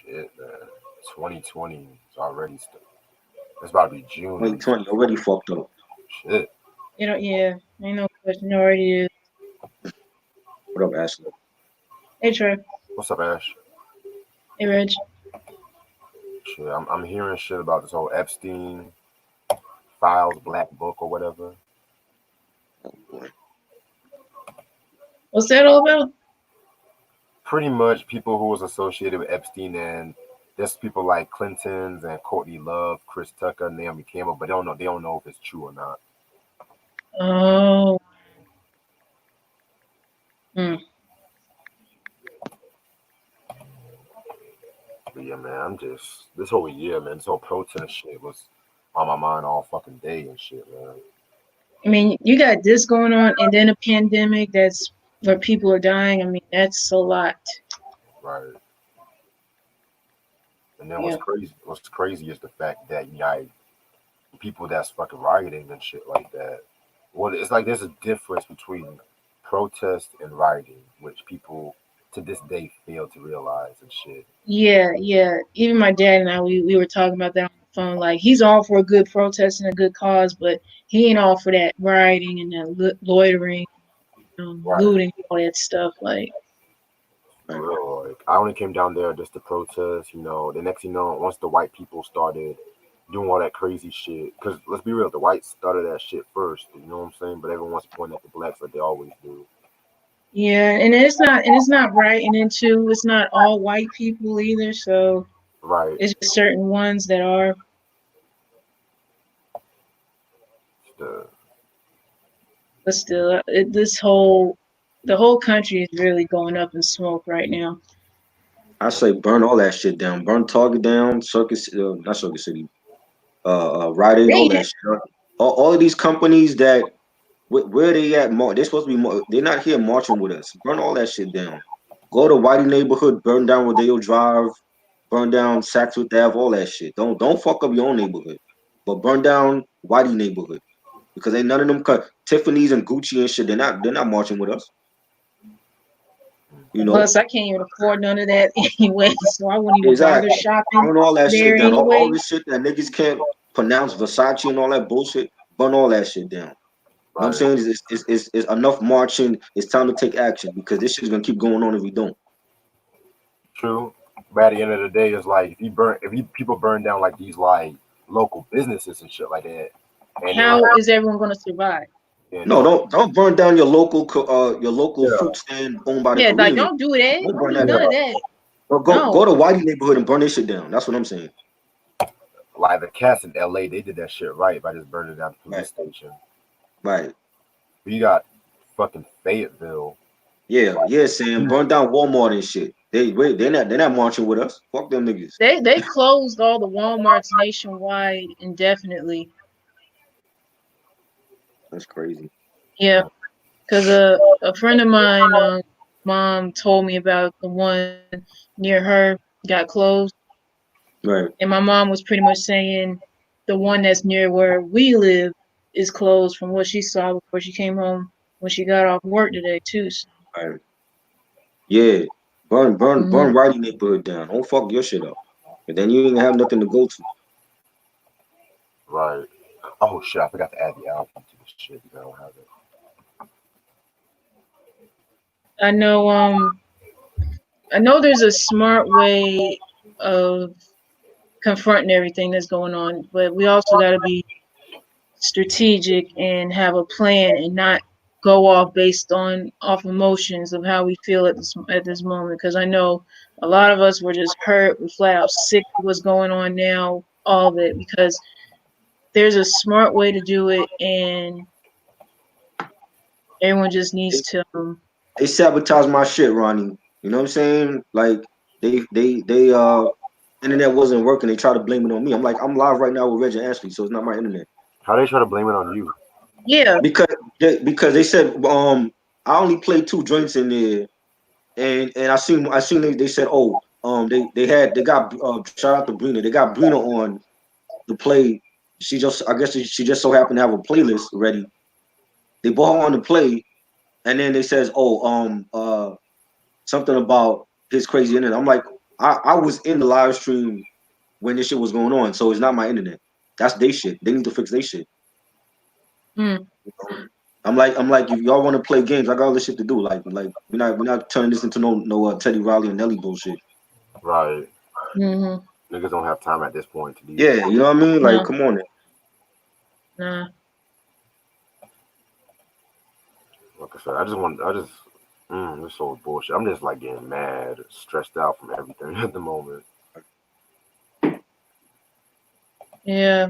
Shit, man. 2020 is already it's about to be June and 2020 already fucked up. shit. Yeah, ain't no question. It already is. What up, Ashley? Hey, Trey. What's up, Ash? Hey, Reg. Shit, I'm hearing shit about this whole Epstein files, black book or whatever. Oh boy. What's that all about? Pretty much people who was associated with Epstein and there's people like Clinton's and Courtney Love, Chris Tucker, Naomi Campbell, but they don't know if it's true or not. Oh. Hmm. But yeah, man, I'm just this whole year, man, this whole protest shit was on my mind all fucking day and shit, man. I mean, you got this going on, and then a pandemic that's where people are dying. I mean, that's a lot. Right. And then Yeah. what's crazy is the fact that you got people that's fucking rioting and shit like that. Well, it's like there's a difference between protest and rioting, which people to this day fail to realize and shit. Yeah. Even my dad and I, we were talking about that on the phone. Like, he's all for a good protest and a good cause, but he ain't all for that rioting and that loitering, Right. looting, all that stuff. Like, For real. Like I only came down there just to protest, the next thing you know, once the white people started doing all that crazy shit, because let's be real, the whites started that shit first, you know what I'm saying? But everyone wants to point at the blacks like they always do. yeah, and it's not right, and then too, it's not all white people either. So Right. it's just certain ones that are. The, But still, the whole country is really going up in smoke right now. I say burn all that shit down. Burn Target down, not Circuit City, Rite Aid, all They that shit. All of these companies that where they at? They're supposed to be. They're not here marching with us. Burn all that shit down. Go to Whitey neighborhood. Burn down Rodeo Drive. Burn down Saxford Ave. All that shit. Don't fuck up your own neighborhood. But burn down Whitey neighborhood because ain't none of them cut Tiffany's and Gucci and shit. They're not marching with us. You know Plus, I can't even afford none of that anyway, so I wouldn't even bother exactly. shopping Burn all that there shit down. All anyway. this shit that niggas can't pronounce Versace and all that bullshit. Burn all that shit down. What I'm right. saying is enough marching. It's time to take action because this shit's gonna keep going on if we don't. True. But at the end of the day, it's like if people burn down like these like local businesses and shit like that, and they don't How have, is everyone going to survive? No, don't burn down your local yeah, fruit stand owned by the Yeah, like Koreans. don't do that. Don't Don't burn do that none down. of yeah, that. But go No. to Whitey neighborhood and burn this shit down. That's what I'm saying. like the cats in LA, they did that shit right by just burning down the police Right, station. right. But you got fucking Fayetteville. Yeah, Sam. Burn down Walmart and shit. They're not marching with us. Fuck them niggas. They closed all the Walmarts nationwide indefinitely. That's crazy. Yeah, because a friend of mine, mom told me about the one near her got closed, Right. and my mom was pretty much saying the one that's near where we live is closed from what she saw before she came home when she got off work today too. So, Right. Yeah. Burn mhm. Whitey neighborhood down. Don't fuck your shit up. And then you ain't gonna have nothing to go to. Right. Oh shit, I forgot to add the album to this shit because I don't have it. I know I know there's a smart way of confronting everything that's going on, but we also got to be strategic and have a plan and not go off based on off emotions of how we feel at this moment. Because I know a lot of us were just hurt, we flat out sick of what's going on now, all of it. Because there's a smart way to do it, and everyone just needs They, to. they sabotage my shit, Ronnie. You know what I'm saying? Like internet wasn't working. They try to blame it on me. I'm like, I'm live right now with Reggie Ashley, so it's not my internet. How they try to blame it on you? Yeah, Because they said I only played two joints in there, and I seen they said they got shout out to Brina. They got Brina on to play. I guess she just so happened to have a playlist ready. They brought her on to play, and then they says something about his crazy internet. I'm like, I was in the live stream when this shit was going on, so it's not my internet. That's their shit. They need to fix their shit. Mm. I'm like, if y'all want to play games, I got all this shit to do. Like we're not turning this into no Teddy Riley and Nelly bullshit. Right. Mm-hmm. Niggas don't have time at this point to do. Yeah, you know what I mean? Like, No. come on. Nah. Like I said, this whole bullshit. I'm just like getting mad, stressed out from everything at the moment. Yeah.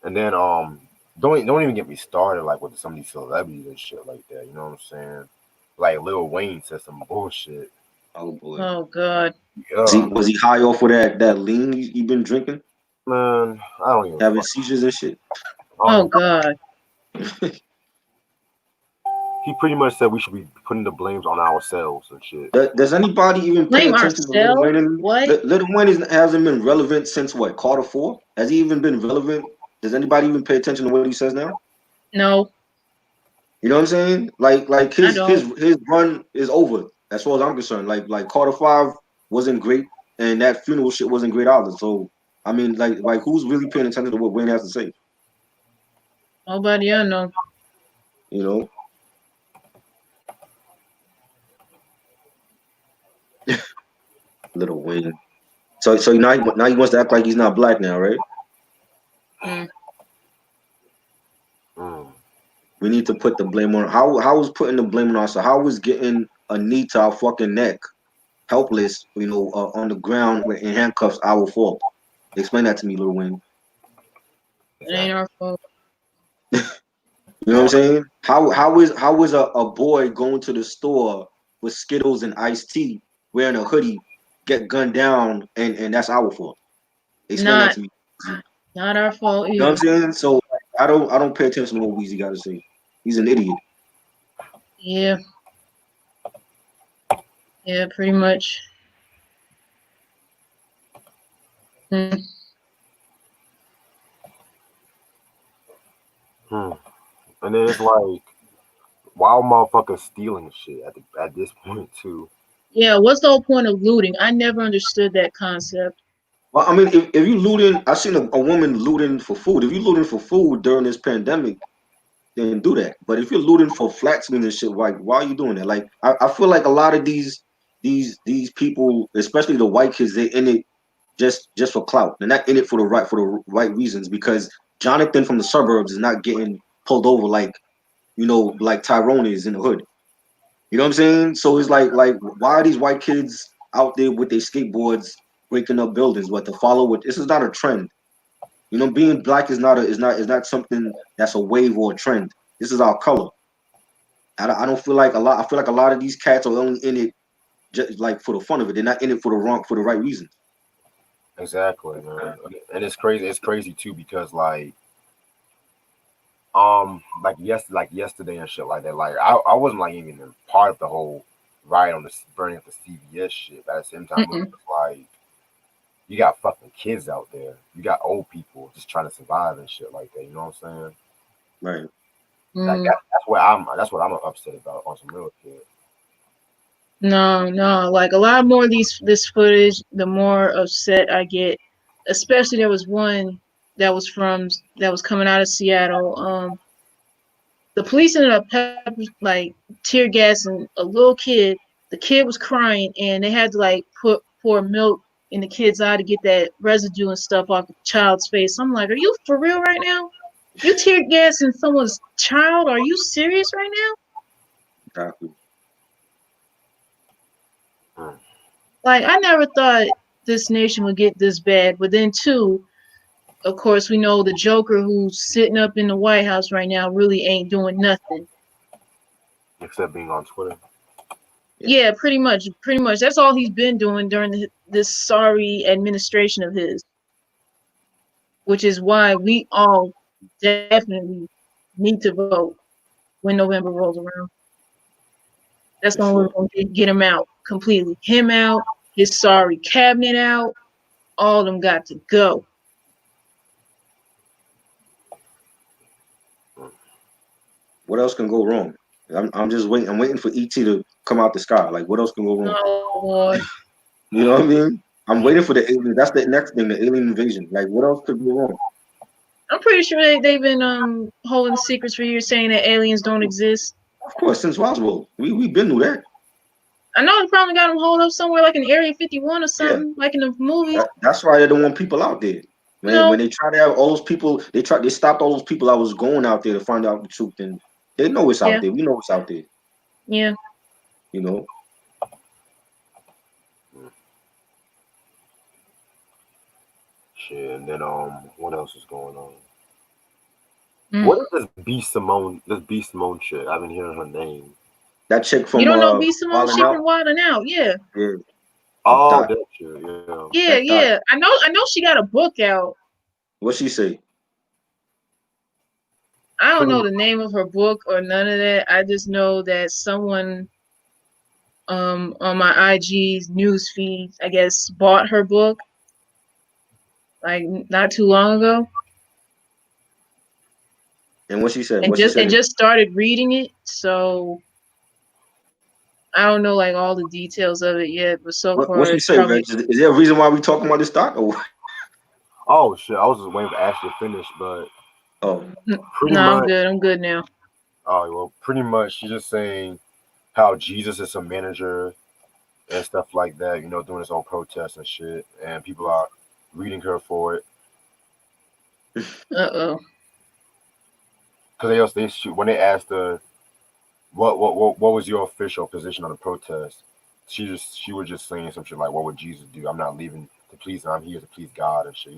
And then don't even get me started like with some of these celebrities and shit like that. You know what I'm saying? Like Lil Wayne said some bullshit. Oh boy. Oh God. Yeah, Was he high off of that lean he been drinking? man, I don't even. Having seizures and shit. Oh God. He pretty much said we should be putting the blames on ourselves and shit. Does anybody even pay Blame attention to Lil ourselves? Wayne? What? Lil Wayne hasn't been relevant since what, Carter 4? Has he even been relevant? Does anybody even pay attention to what he says now? No, You know what I'm saying? Like I his don't. run is over as far as I'm concerned. Like Carter 5 wasn't great, and that funeral shit wasn't great either. So I mean, like who's really paying attention to what Wayne has to say? Nobody I know. You know? Little Wayne. So now he wants to act like he's not black now, right? Mm. Mm. We need to put the blame on how was putting the blame on us. So how was getting a knee to our fucking neck, helpless, on the ground in handcuffs our fault? Explain that to me, Lil Wayne. It ain't our fault. You know what I'm saying? How is a boy going to the store with Skittles and iced tea, wearing a hoodie, get gunned down, and that's our fault? Explain that Not to me. not our fault You know what I'm either. saying? So I don't pay attention to what Weezy got to say. He's an idiot. Yeah. Yeah, pretty much. Mm. Hmm. And then it's like, why are motherfuckers stealing shit at this point too? Yeah, what's the whole point of looting? I never understood that concept. Well, I mean, if you looting, I seen a woman looting for food. If you looting for food during this pandemic, then do that. But if you're looting for flat screens and shit, like why are you doing that? Like I feel like a lot of these people, especially the white kids, they in it just for clout. They're not in it for the right reasons because Jonathan from the suburbs is not getting pulled over like Tyrone is in the hood. You know what I'm saying? So it's like why are these white kids out there with their skateboards breaking up buildings? What to follow? What this is not a trend. Being black is not something that's a wave or a trend. This is our color. I don't feel like a lot. I feel like a lot of these cats are only in it just like for the fun of it. They're not in it for the right reasons. Exactly, man. And it's crazy. It's crazy too because like yesterday and shit like that. Like I wasn't like even a part of the whole riot on the burning of the CVS shit. But at the same time, it was Mm-mm. just like you got fucking kids out there. You got old people just trying to survive and shit like that. You know what I'm saying? Right. Like Mm. that's what I'm upset about on some real shit. No. Like a lot more of this footage, the more upset I get. Especially there was one that was coming out of Seattle. The police ended up like tear gassing a little kid. The kid was crying, and they had to like pour milk in the kid's eye to get that residue and stuff off the child's face. I'm like, are you for real right now? You tear gassing someone's child? Are you serious right now? Exactly. Mm. Like, I never thought this nation would get this bad. But then, too, of course, we know the Joker who's sitting up in the White House right now really ain't doing nothing. Except being on Twitter. Yeah, pretty much. Pretty much. That's all he's been doing during this sorry administration of his, which is why we all definitely need to vote when November rolls around. That's For the only way sure. we're going to get him out completely. Him out, his sorry cabinet out, all of them got to go. What else can go wrong? I'm just waiting. I'm waiting for ET to come out the sky. Like, what else can go wrong? Oh boy. You know what I mean? I'm waiting for the alien. That's the next thing, the alien invasion. Like, what else could go wrong? I'm pretty sure they've been holding secrets for years, saying that aliens don't exist. Of course, since Roswell, we've been through that. I know they probably got them holed up somewhere like in Area 51 or something, like in the movies. That's why they don't want people out there. When they try to have all those people, they stopped all those people that was going out there to find out the truth, and they know it's out there. We know it's out there. Yeah. You know. Shit, and then what else is going on? What is this B Simone? This B Simone shit. I've been hearing her name. That chick from you don't know B Simone? She from Wild 'N Out, yeah. Yeah. Oh, that shit, yeah. Yeah. I know she got a book out. What she say? I don't know the name of her book or none of that. I just know that someone on my IG's news feed, I guess, bought her book like not too long ago. And what she said? And just started reading it. So I don't know like all the details of it yet, but so far. What she say, Reg? Is there a reason why we talking about this stock? Or oh shit, I was just waiting for Ashley to finish, but I'm good now. Oh well, pretty much she's just saying how Jesus is a manager and stuff like that, doing his own protests and shit, and people are reading her for it. Uh-oh. Because when they asked her what was your official position on the protest, she was just saying some shit like, what would Jesus do? I'm not leaving to please him, I'm here to please God and shit,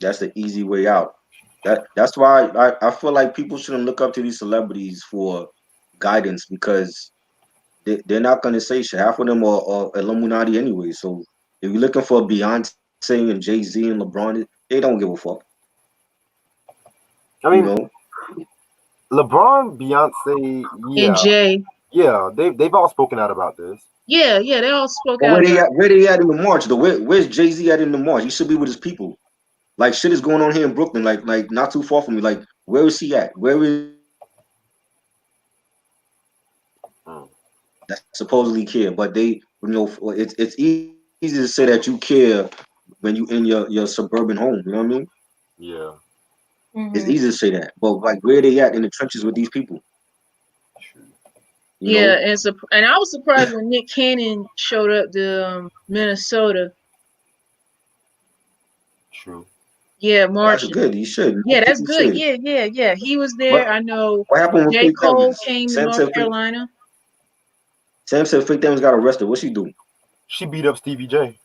That's the easy way out. That's why I feel like people shouldn't look up to these celebrities for guidance, because they're not going to say shit. Half of them are Illuminati anyway. So if you're looking for Beyonce and Jay-Z and LeBron, they don't give a fuck. I mean, LeBron, Beyonce, and Jay. Yeah, they've all spoken out about this. Yeah, they all spoke out. Where they at in the march? Where's Jay-Z at in the march? He should be with his people. Like, shit is going on here in Brooklyn, like not too far from me. Like, where is he at? Where is that supposedly care? But they, it's easy to say that you care when you in your suburban home. You know what I mean? Yeah. Mm-hmm. It's easy to say that, but like, where they at in the trenches with these people? And I was surprised when Nick Cannon showed up to Minnesota. True. Yeah, marching. That's good. He should. Yeah, that's good. Yeah. He was there. I know. What happened with J. Cole came to North Carolina. Sam said Faith Evans got arrested. What's she do? She beat up Stevie J.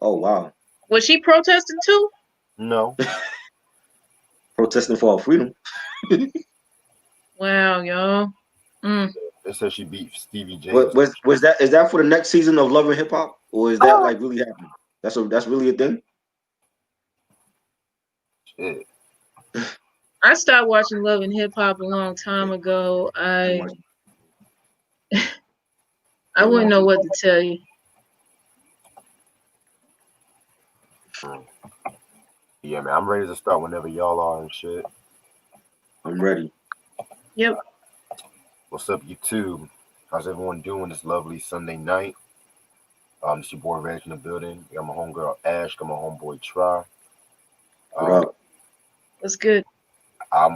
Oh wow. Was she protesting too? No. Protesting for her freedom. Wow, y'all. They said she beat Stevie J. Was that? Is that for the next season of Love and Hip Hop, or is that like really happening? That's really a thing. Shit. I stopped watching Love and Hip Hop a long time ago. I wouldn't know what to tell you. Yeah, man, I'm ready to start whenever y'all are and shit. I'm ready. Yep. What's up, YouTube? How's everyone doing this lovely Sunday night? It's your boy Reg in the building. Got my homegirl Ash. Got my homeboy Try. That's good.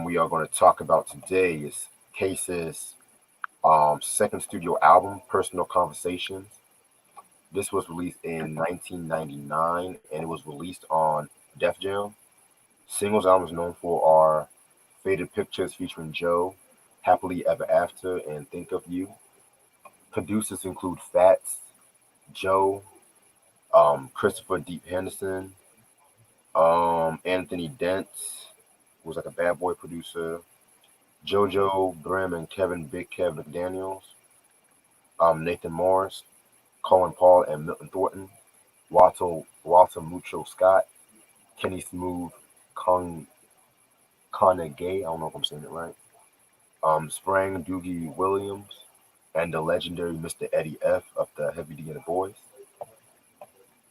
We are going to talk about today is Case's second studio album, Personal Conversations. This was released in 1999, and it was released on Def Jam. Singles albums known for are Faded Pictures featuring Joe, Happily Ever After, and Think of You. Producers include Fats, Joe, Christopher Deep Henderson, Anthony Dents, who was like a bad boy producer, JoJo Brim and Kevin Big Kev McDaniels, Nathan Morris, Colin Paul and Milton Thornton, Walter Mucho Scott, Kenny Smooth Conagay, I don't know if I'm saying it right, Sprang Doogie Williams, and the legendary Mr. Eddie F. of the Heavy D and the Boys.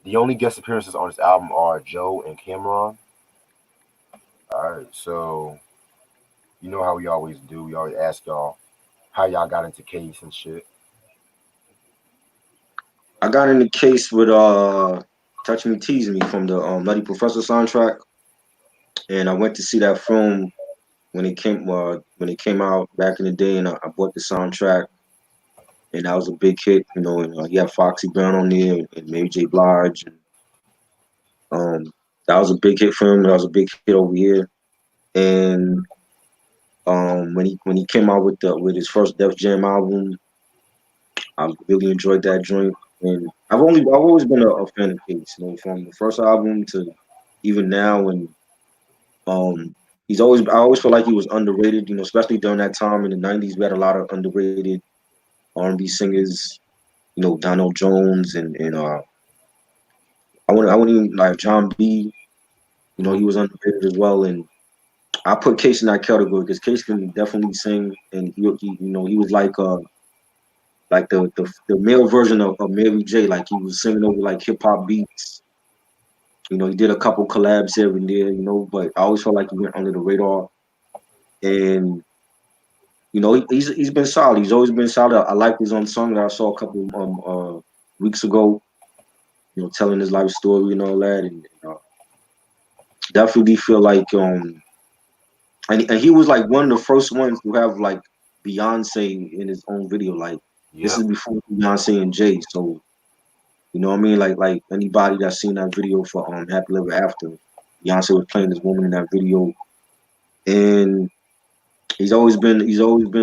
The only guest appearances on this album are Joe and Cameron. Alright, so you know how we always do. We always ask y'all, how y'all got into Case and shit. I got in the case with Touch Me Tease Me from the Nutty Professor soundtrack, and I went to see that film when it came out back in the day, and I bought the soundtrack, and that was a big hit, you know. And you have Foxy Brown on there and Mary J. Blige, and that was a big hit for him. That was a big hit over here, and when he came out with his first Def Jam album, I really enjoyed that joint. And I've always been a fan of Case, you know, from the first album to even now. And um, I always felt like he was underrated, you know, especially during that time in the '90s. We had a lot of underrated R&B singers, you know, Donald Jones and I wouldn't even like John B. You know, he was underrated as well. And I put Case in that category because Case can definitely sing, and he you know he was like the male version of Mary J. Like he was singing over like hip hop beats. You know, he did a couple collabs here and there, you know, but I always felt like he went under the radar. And you know, he's been solid. He's always been solid. I like his own song that I saw a couple weeks ago. You know, telling his life story and all that, and definitely feel like and he was like one of the first ones to have like Beyonce in his own video. Like this Yep. is before Beyonce and Jay, so you know what I mean? Like anybody that's seen that video for Happy Ever After, Beyonce was playing this woman in that video, and he's always been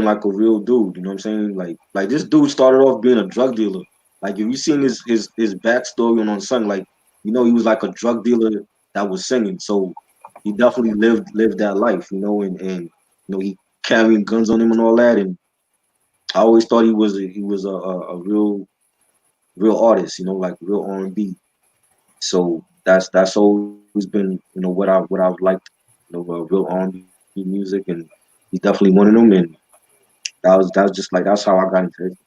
like a real dude. You know what I'm saying? Like this dude started off being a drug dealer. Like if you seen his backstory on Unsung, like you know he was like a drug dealer that was singing. So he definitely lived that life. You know, and you know he carrying guns on him and all that. And I always thought he was a real artist. You know, like real R&B. So that's always been you know what I've liked, you know, real R&B music, and he's definitely one of them. And that was just like that's how I got into it.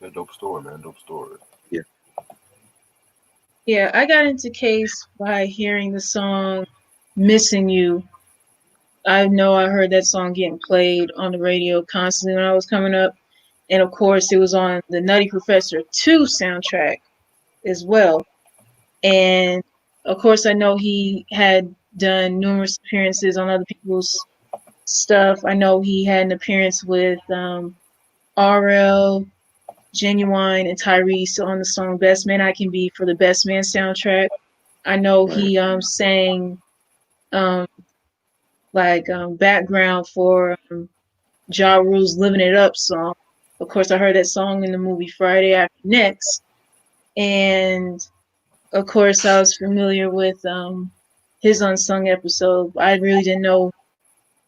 Yeah, dope story, man. Dope story. Yeah, Yeah, I got into Case by hearing the song Missing You. I know I heard that song getting played on the radio constantly when I was coming up. And of course, it was on the Nutty Professor 2 soundtrack as well. And of course, I know he had done numerous appearances on other people's stuff. I know he had an appearance with RL, Genuine, and Tyrese on the song Best Man I Can Be for the Best Man soundtrack. I know right. he sang um, background for Ja Rule's Living It Up song. Of course, I heard that song in the movie Friday After Next. And of course, I was familiar with his Unsung episode. I really didn't know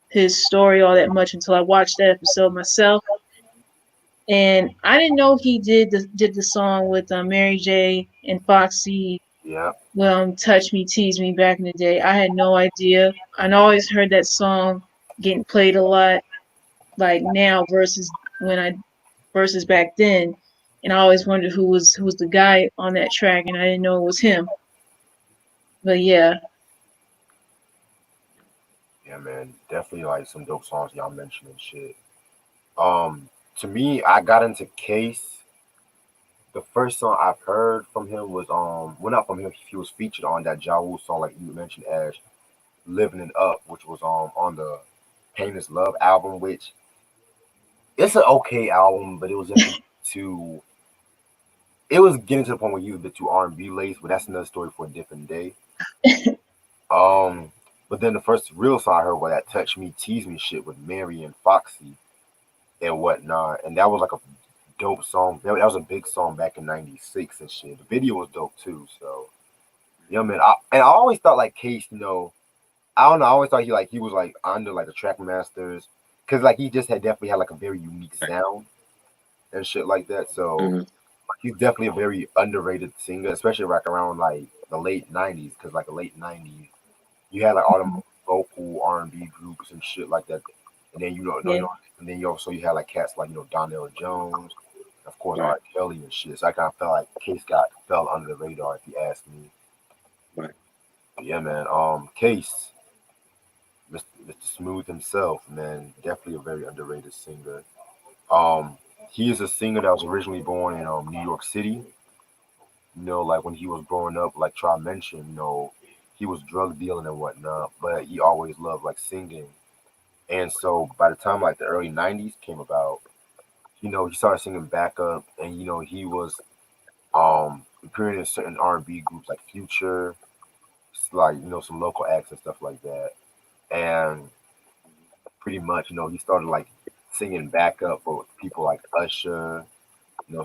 his story all that much until I watched that episode myself. And I didn't know he did the song with Mary J. and Foxy. Yep. Well, Touch Me, Tease Me back in the day. I had no idea. I always heard that song getting played a lot, like now versus back then. And I always wondered who was the guy on that track, and I didn't know it was him. But yeah, Yeah, man. Definitely like some dope songs y'all mentioned and shit. To me, I got into Case. The first song I've heard from him was well, not from him. He was featured on that Ja Rule song, like you mentioned, Ash, "Living It Up," which was on the Pain Is Love album, which it's an okay album, but it was just too. It was getting to the point where you was a bit too R&B laced, but that's another story for a different day. Um, but then the first real song I heard was that "Touch Me, Tease Me" shit with Mary and Foxy and whatnot, and that was like a dope song. That was a big song back in '96 and shit. The video was dope too. So yeah, man. And I always thought like Case, you know, I don't know. I always thought he was like under like the track masters because like he just had definitely had like a very unique sound and shit like that. So Mm-hmm. he's definitely a very underrated singer, especially like around like the late '90s. Because like the late '90s, you had like all them vocal R&B groups and shit like that. And then yeah, and then you had like cats like Donnell Jones, of course Right, R. Kelly and shit. So I kind of felt like Case fell under the radar if you ask me. right. But yeah, man. Case, Mr. Smooth himself, man, definitely a very underrated singer. Um, he is a singer that was originally born in New York City. Like when he was growing up, like Try mentioned, he was drug dealing and whatnot, but he always loved like singing. And so by the time like the early '90s came about, he started singing backup, and he was appearing in certain R&B groups like Future, like some local acts and stuff like that. And pretty much, he started like singing backup for people like Usher.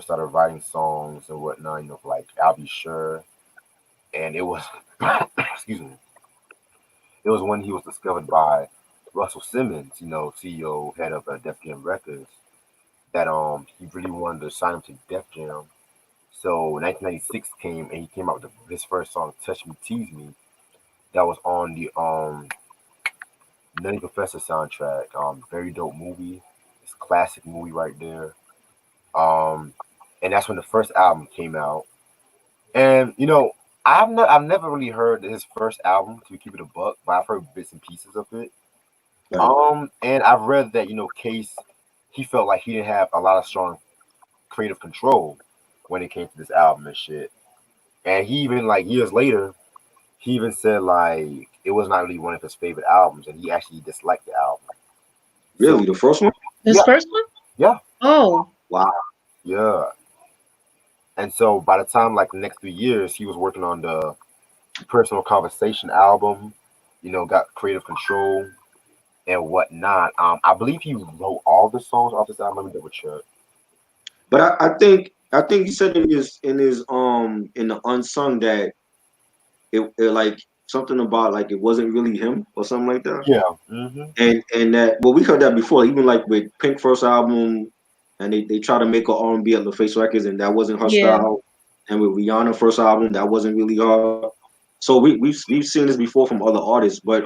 Started writing songs and whatnot. For like I'll Be Sure, and it was excuse me, it was when he was discovered by Russell Simmons, CEO head of Def Jam Records, that he really wanted to sign him to Def Jam. So 1996 came and he came out with his first song, "Touch Me, Tease Me," that was on the Nutty Professor soundtrack. Very dope movie. It's a classic movie right there. Um, and that's when the first album came out. And I've never really heard his first album, to keep it a buck, but I've heard bits and pieces of it. Right. And I've read that Case, he felt like he didn't have a lot of strong creative control when it came to this album and shit. And he even like years later, he even said like it was not really one of his favorite albums, and he actually disliked the album. So Really, the first one? This yeah, first one? yeah, Oh, Wow. yeah. And so by the time like the next 3 years, he was working on the Personal Conversation album. Got creative control and whatnot. I believe he wrote all the songs off this album. Let me double check. But I think he said in the unsung that it like something about like it wasn't really him or something like that. Yeah. Hmm. And that we heard that before, even like with Pink first album, and they try to make her R&B at LaFace Records, and that wasn't her yeah. style. And with Rihanna first album, that wasn't really her. So we've seen this before from other artists, but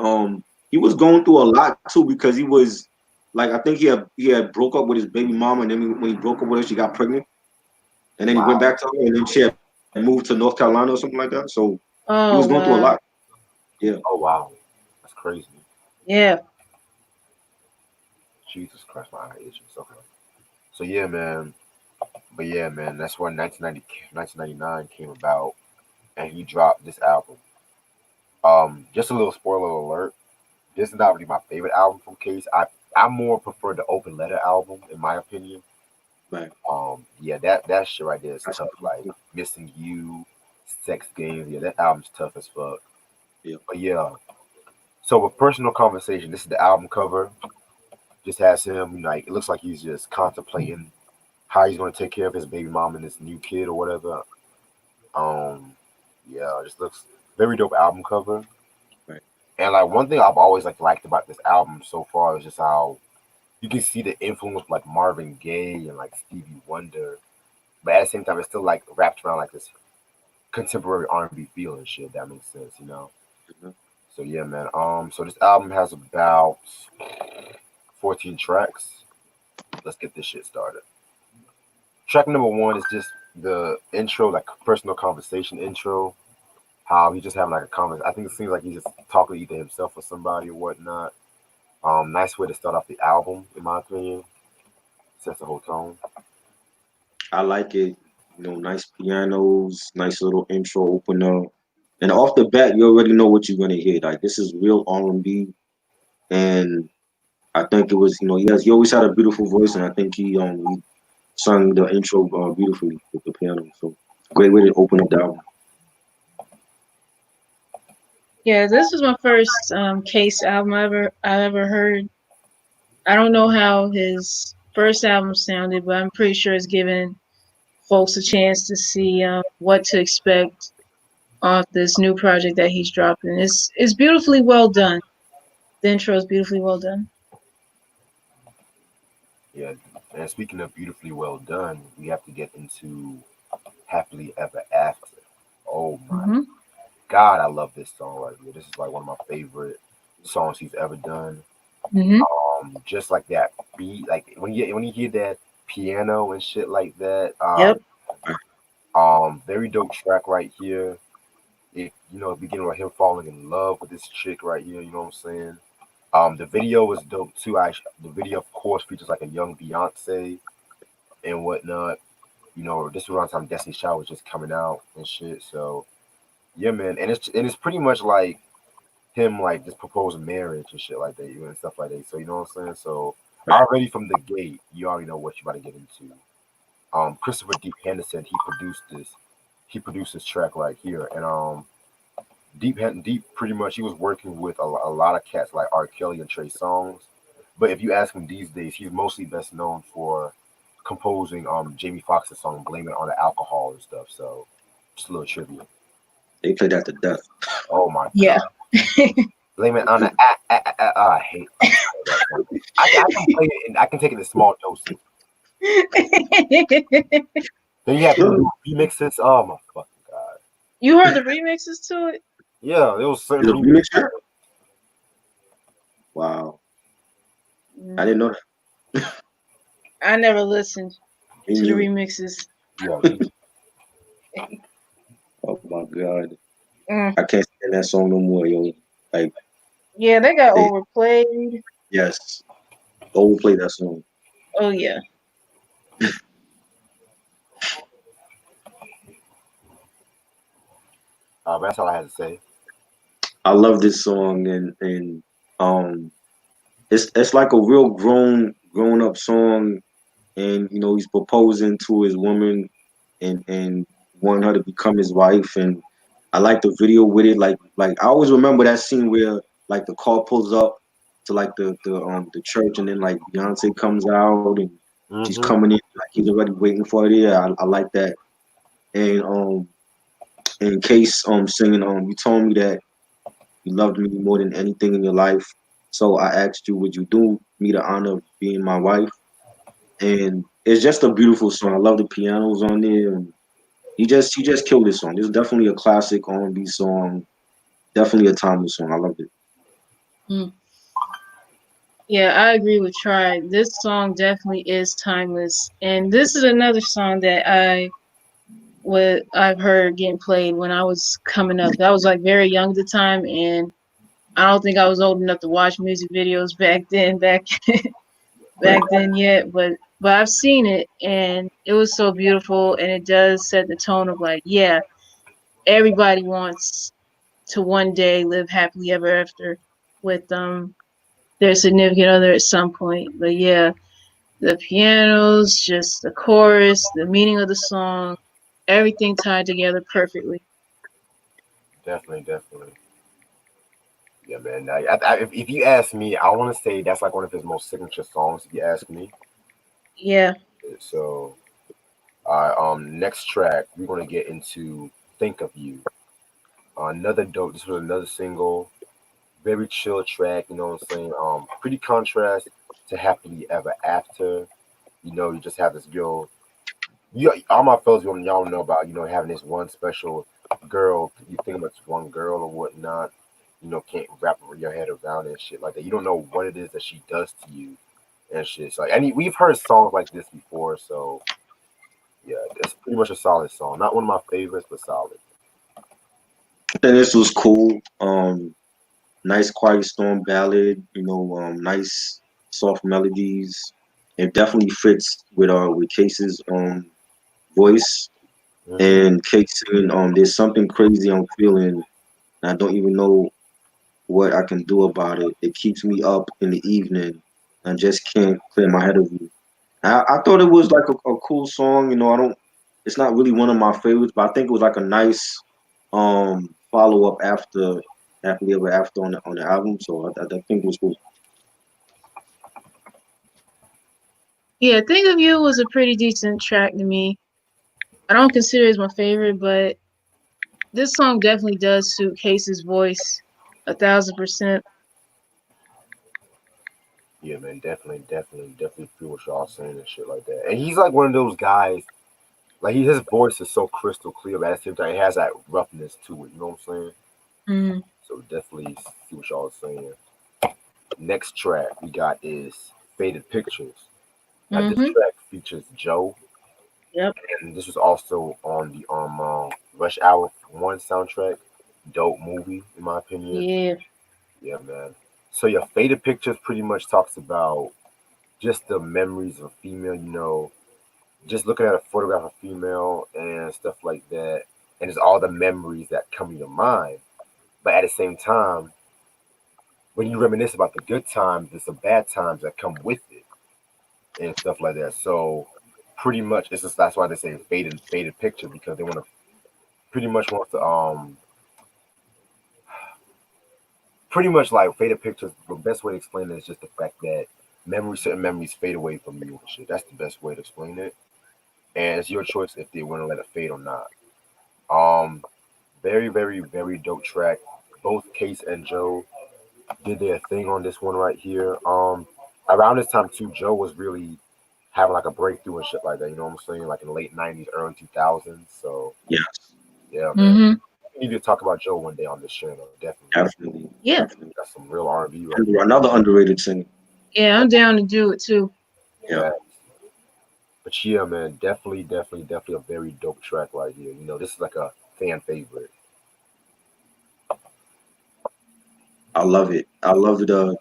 he was going through a lot too because he was like I think he had broke up with his baby mama, and then when he broke up with her, she got pregnant, and then he went Wow. back to her, and then she had moved to North Carolina or something like that. So he was Oh, going through a wow. lot. Yeah. Oh wow. That's crazy. Yeah. Jesus Christ, my eye itches. Okay. So yeah, man. But yeah, man. That's when 1999 came about, and he dropped this album. Just a little spoiler alert. This is not really my favorite album from Case. I more prefer the Open Letter album, in my opinion. Right. Yeah, that shit right there is That's tough. Like Missing You, Sex Games. Yeah, that album's tough as fuck. yeah. But yeah. So with Personal Conversation, this is the album cover. Just has him like it looks like he's just contemplating how he's gonna take care of his baby mom and his new kid or whatever. Um, yeah, it just looks very dope album cover. Right. And like one thing I've always like liked about this album so far is just how you can see the influence of, like Marvin Gaye and like Stevie Wonder, but at the same time it's still like wrapped around like this contemporary R&B feel and shit. If that makes sense. Mhm. So yeah, man. So this album has about 14 tracks. Let's get this shit started. Track number one is just the intro, like personal conversation intro. How he just having like a conversation. I think it seems like he's just talking to either himself or somebody or whatnot. Nice way to start off the album, in my opinion. Sets the whole tone. I like it. Nice pianos, nice little intro opener, and off the bat, you already know what you're gonna hear. Like this is real R&B, and I think it was. He always had a beautiful voice, and I think he sung the intro beautifully with the piano. So great way to open up the album. Yeah, this was my first Case album I ever heard. I don't know how his first album sounded, but I'm pretty sure it's giving folks a chance to see what to expect off this new project that he's dropping. It's beautifully well done. The intro is beautifully well done. Yeah. And speaking of beautifully well done, we have to get into Happily Ever After. Oh my Hmm. God, I love this song right here. This is like one of my favorite songs he's ever done. Hmm. Just like that beat, like when you hear that piano and shit like that. Yep. Very dope track right here. Beginning with him falling in love with this chick right here. You know what I'm saying? The video was dope too. The video, of course, features like a young Beyonce and whatnot. You know, this was around the time Destiny Child was just coming out and shit. So yeah, man, and it's pretty much like him like just proposing marriage and shit like that, you know, and stuff like that. So you know what I'm saying? So already from the gate, you already know what you're about to get into. Christopher D. Henderson, he produced this. He produced this track right here, and Deep pretty much he was working with a lot of cats like R. Kelly and Trey Songz. But if you ask him these days, he's mostly best known for composing Jamie Foxx's song "Blame It on the Alcohol" and stuff. So just a little trivia. They played that to death. Oh my Yeah. god, blame it on the I hate that song. I can play it and I can take it in small doses. Then you have to do remixes. Oh my fucking god. You heard the remixes to it? Yeah, there was certain Is it a remix remixes. track? Wow, I didn't know that. I never listened Me to the neither. remixes. Yeah, Oh my god, Mm. I can't stand that song no more, yo. Like, Yeah, they got they, overplayed. yes, overplay that song. Oh yeah. that's all I had to say. I love this song, and um, it's like a real grown up song, and you know he's proposing to his woman, and wanting her to become his wife, and I like the video with it. Like I always remember that scene where like the car pulls up to like the church, and then like Beyonce comes out and she's Mm-hmm. coming in like he's already waiting for her there. I like that. And in case singing you told me that you loved me more than anything in your life. So I asked you, would you do me the honor of being my wife? And it's just a beautiful song. I love the pianos on there. And he just killed this song. This is definitely a classic R&B song. Definitely a timeless song. I loved it. Mm. Yeah, I agree with Try. This song definitely is timeless, and this is another song that I've heard getting played when I was coming up. I was like very young at the time, and I don't think I was old enough to watch music videos back Right. back then yet. But I've seen it, and it was so beautiful, and it does set the tone of like, yeah, everybody wants to one day live happily ever after with their significant other at some point. But yeah, the pianos, just the chorus, the meaning of the song, everything tied together perfectly. Definitely. Yeah, man. If you ask me, I want to say that's like one of his most signature songs. If you ask me, Yeah. so next track we're gonna get into "Think of You." Another dope. This was another single, very chill track. You know what I'm saying? Pretty contrast to "Happily Ever After." You know, you just have this girl. All my fellas, y'all know about having this one special girl. You think about this one girl or whatnot. Can't wrap your head around it and shit like that. You don't know what it is that she does to you and shit. So, we've heard songs like this before. So, yeah, it's pretty much a solid song. Not one of my favorites, but solid. And this was cool. Nice quiet storm ballad. You know, nice soft melodies. It definitely fits with Case's voice. Hmm. And Case saying, there's something crazy I'm feeling. And I don't even know what I can do about it. It keeps me up in the evening. I just can't clear my head of you. I thought it was like a cool song. You know, I don't. It's not really one of my favorites, but I think it was like a nice follow up after Happily Ever After on the album. So I think it was cool. Yeah, Think of You was a pretty decent track to me. I don't consider it as my favorite, but this song definitely does suit Case's voice 1,000%. Yeah, man, definitely feel what y'all saying and shit like that. And he's like one of those guys. Like his voice is so crystal clear, but at the same time, it has that roughness to it. You know what I'm saying? Mm. So definitely see what y'all are saying. Next track we got is Faded Pictures. Now this Mhm. track features Joe, Yep. and this was also on the Rush Hour 1 soundtrack. Dope movie, in my opinion. Yeah. Yeah, man. So your faded pictures pretty much talks about just the memories of a female, just looking at a photograph of a female and stuff like that, and it's all the memories that come to your mind. But at the same time, when you reminisce about the good times, there's some bad times that come with it and stuff like that. So pretty much, it's just that's why they say faded picture because they want to pretty much want to pretty much like faded pictures. The best way to explain it is just the fact that certain memories fade away from you and shit. That's the best way to explain it, and it's your choice if they want to let it fade or not. Um, very, very, very dope track. Both Case and Joe did their thing on this one right here. Around this time too, Joe was really having like a breakthrough and shit like that. You know what I'm saying? Like in the late '90s, early 2000s. So Yeah, yeah, man. Mm-hmm. We need to talk about Joe one day on this channel. Definitely. definitely. Yeah. Definitely. Got some real R&B right here. Another underrated singer. Yeah, I'm down to do it too. Yeah. But yeah, man, definitely a very dope track right here. This is like a fan favorite. I love it. I love the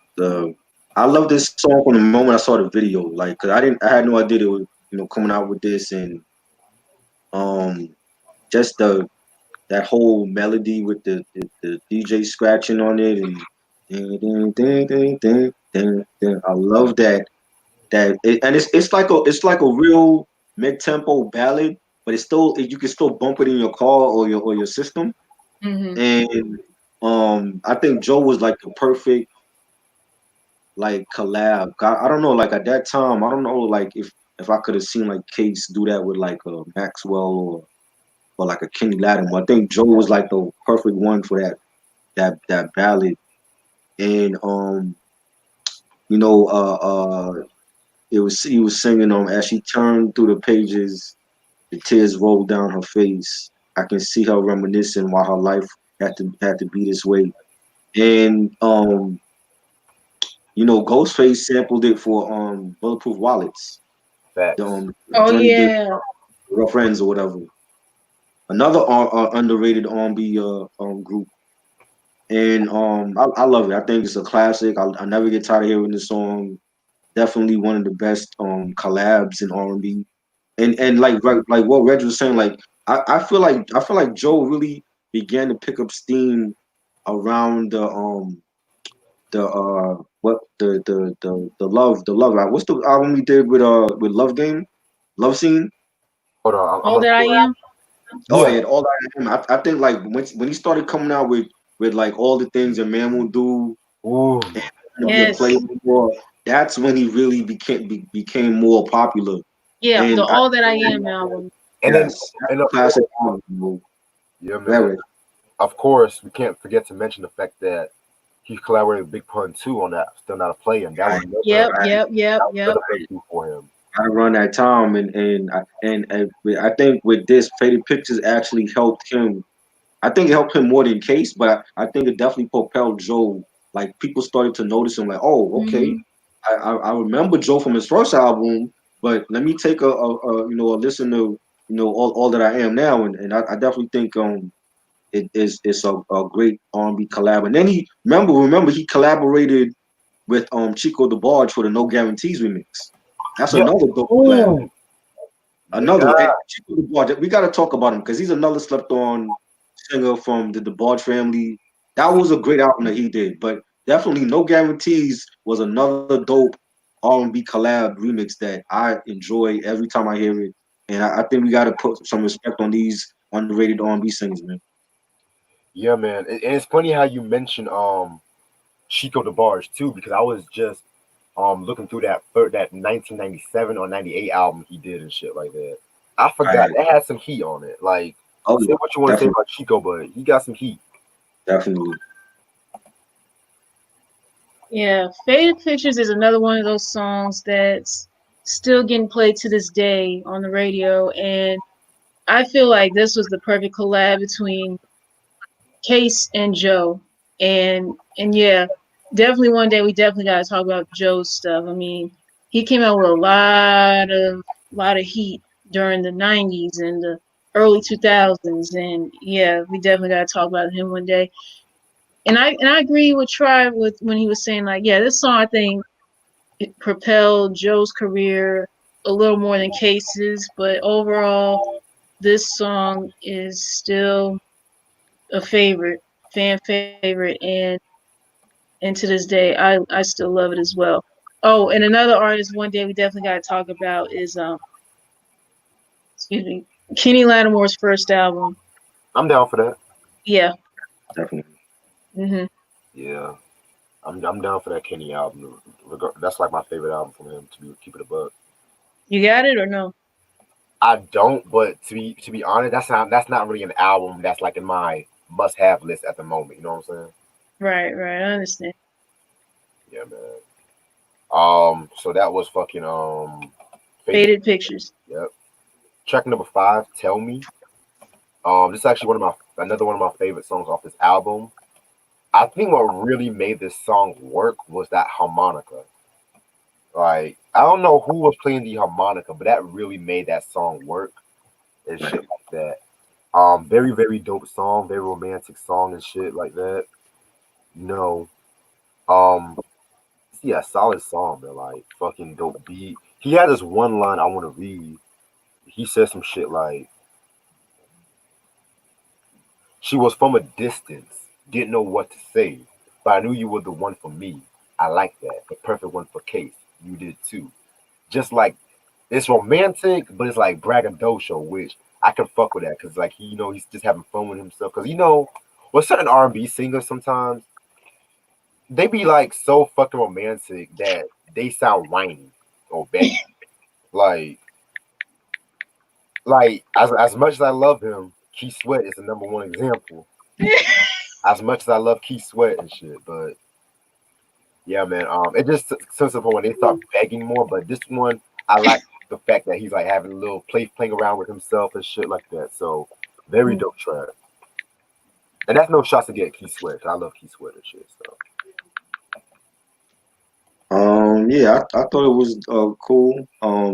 I love this song from the moment I saw the video. Like, cause I had no idea they were coming out with this, and um just that whole melody with the DJ scratching on it and ding, ding, ding, ding, ding, ding, ding. I love and it's like a real mid tempo ballad, but you can still bump it in your car or your system. Mm-hmm. And I think Joe was like the perfect like collab. I don't know, like at that time, I don't know like if I could have seen like Case do that with like a Maxwell or like a Kenny Lattimore. I think Joe was like the perfect one for that ballad. And you know, he was singing as she turned through the pages, the tears rolled down her face. I can see her reminiscing why her life had to be this way. And Ghostface sampled it for Bulletproof Wallets. The Facts. Oh Johnny Gill, yeah. Real Friends or whatever. Another underrated R&B group. And I love it. I think it's a classic. I never get tired of hearing the song. Definitely one of the best collabs in R&B. And like what Reg was saying, like I feel like Joe really began to pick up steam around the love album. What's the album he did with Love Game, Love Scene? Hold on, I'm All gonna that I pull it. am. Oh Yeah. yeah, all that. I think like when he started coming out with like all the things a man will do Ooh. to be a player Yes. more, that's when he really became more popular. Yeah, the And All That I Am album. And then, yes, that's and a of classic course, album. yeah, man. Very. Of course, we can't forget to mention the fact that he collaborated with Big Pun too on that "Still Not a Player," and that was Right, Yep, another, yep, yep, that was yep. another breakthrough for him. around that time, and I think with this, Faded Pictures actually helped him. I think it helped him more than Case, but I think it definitely propelled Joe. Like people started to notice him. Like, oh, okay, Mm-hmm. I remember Joe from his first album, but let me take a listen to all that I am now, and I definitely think it's a great R&B collab. And then he remember he collaborated with Chico DeBarge for the No Guarantees remix. That's Yeah. another dope collab. Ooh. Another Yeah. and Chico DeBarge. We got to talk about him because he's another slept on singer from the DeBarge family. That was a great album that he did, but definitely No Guarantees was another dope R&B collab remix that I enjoy every time I hear it. And I think we got to put some respect on these underrated R&B singers, man. Yeah, man. And it's funny how you mentioned Chico DeBarge too, because I was just looking through that 1997 or 98 album he did and shit like that. I forgot Right. it had some heat on it. Like, Oh say yeah, what you want to say definitely, about Chico, but he got some heat. definitely. Yeah, Faded Pictures is another one of those songs that's still getting played to this day on the radio, and I feel like this was the perfect collab between Case and Joe. And yeah, definitely one day we definitely gotta talk about Joe's stuff. I mean, he came out with a lot of heat during the '90s and the early 2000s, and yeah, we definitely gotta talk about him one day. And I agree with Tribe with when he was saying like, yeah, this song I think it propelled Joe's career a little more than Case's, but overall, this song is still a favorite, fan favorite, and to this day, I still love it as well. Oh, and another artist one day we definitely got to talk about is excuse me, Kenny Lattimore's first album. I'm down for that. Yeah. Definitely. Mhm. Yeah, I'm down for that Kenny album. That's like my favorite album from him. To be keep it a buck. You got it or no? I don't, but to be honest, that's not really an album that's like in my must have list at the moment. You know what I'm saying? Right, right. I understand. Yeah, man. So that was fucking Faded Pictures. Yep. Track number 5, Tell Me. This is actually another one of my favorite songs off this album. I think what really made this song work was that harmonica. Like, I don't know who was playing the harmonica, but that really made that song work and shit like that. Very, very dope song, very romantic song and shit like that. You know, um, yeah, solid song, man. Like, fucking dope beat. He had this one line I want to read. He said some shit like, "She was from a distance, didn't know what to say, but I knew you were the one for me. I like that, the perfect one for Case. You did too." Just like it's romantic, but it's like braggadocio, which I can fuck with that because like he's just having fun with himself. Because with certain R&B singers sometimes they be like so fucking romantic that they sound whiny or bad. Like as much as I love him, Keith Sweat is the number one example. As much as I love Keith Sweat and shit, but yeah, man. It just sense of when they start begging more, but this one I like the fact that he's like having a little playing around with himself and shit like that. So very dope track. And that's no shots to get Keith Sweat. 'Cause I love Keith Sweat and shit. So Yeah, I thought it was cool.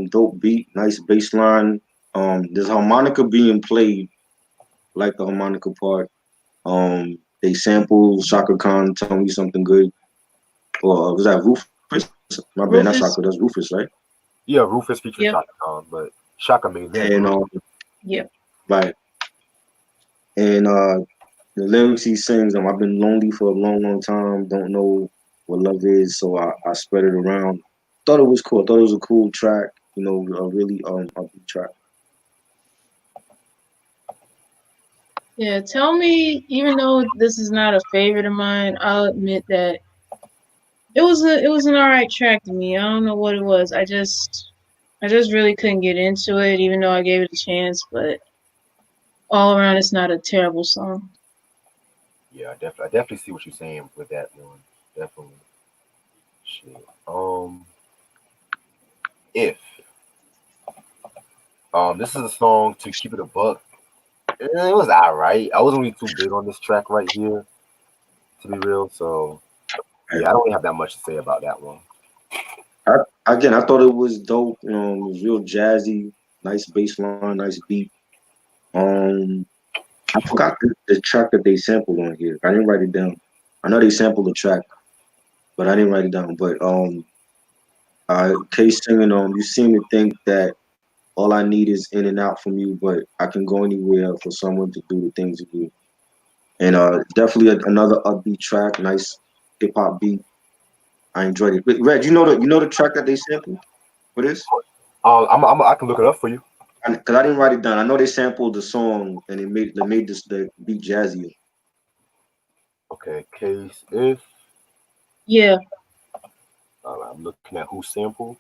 Dope beat, nice bass line. There's harmonica being played, like the harmonica part. They sample Shaka Khan, Tell Me Something Good. Or was that Rufus? My bad, not Rufus. Shaka, that's Rufus, right? yeah, Rufus featuring Yep. Shaka Khan, but Shaka made that. And Yep. right. And the lyrics he sings, I've been lonely for a long, long time, don't know what love is, so I spread it around. Thought it was cool. Thought it was a cool track, a really upbeat track. Yeah, tell me, even though this is not a favorite of mine, I'll admit that it was an alright track to me. I don't know what it was. I just really couldn't get into it, even though I gave it a chance. But all around, it's not a terrible song. Yeah, I definitely see what you're saying with that one. Definitely. Shit. If this is a song to keep it a buck. It was alright. I wasn't really too big on this track right here, to be real. So yeah, I don't really have that much to say about that one. I thought it was dope. It was real jazzy, nice bass line, nice beat. Um, I forgot the track that they sampled on here. I didn't write it down. I know they sampled the track, but I didn't write it down. But Case singing, you seem to think that all I need is in and out from you, but I can go anywhere for someone to do the things you do. And definitely another upbeat track, nice hip hop beat. I enjoyed it. But Red, you know the track that they sampled for this? I can look it up for you. Because I didn't write it down. I know they sampled the song and they made this the beat jazzier. Okay, Case if Yeah. I'm looking at who sampled.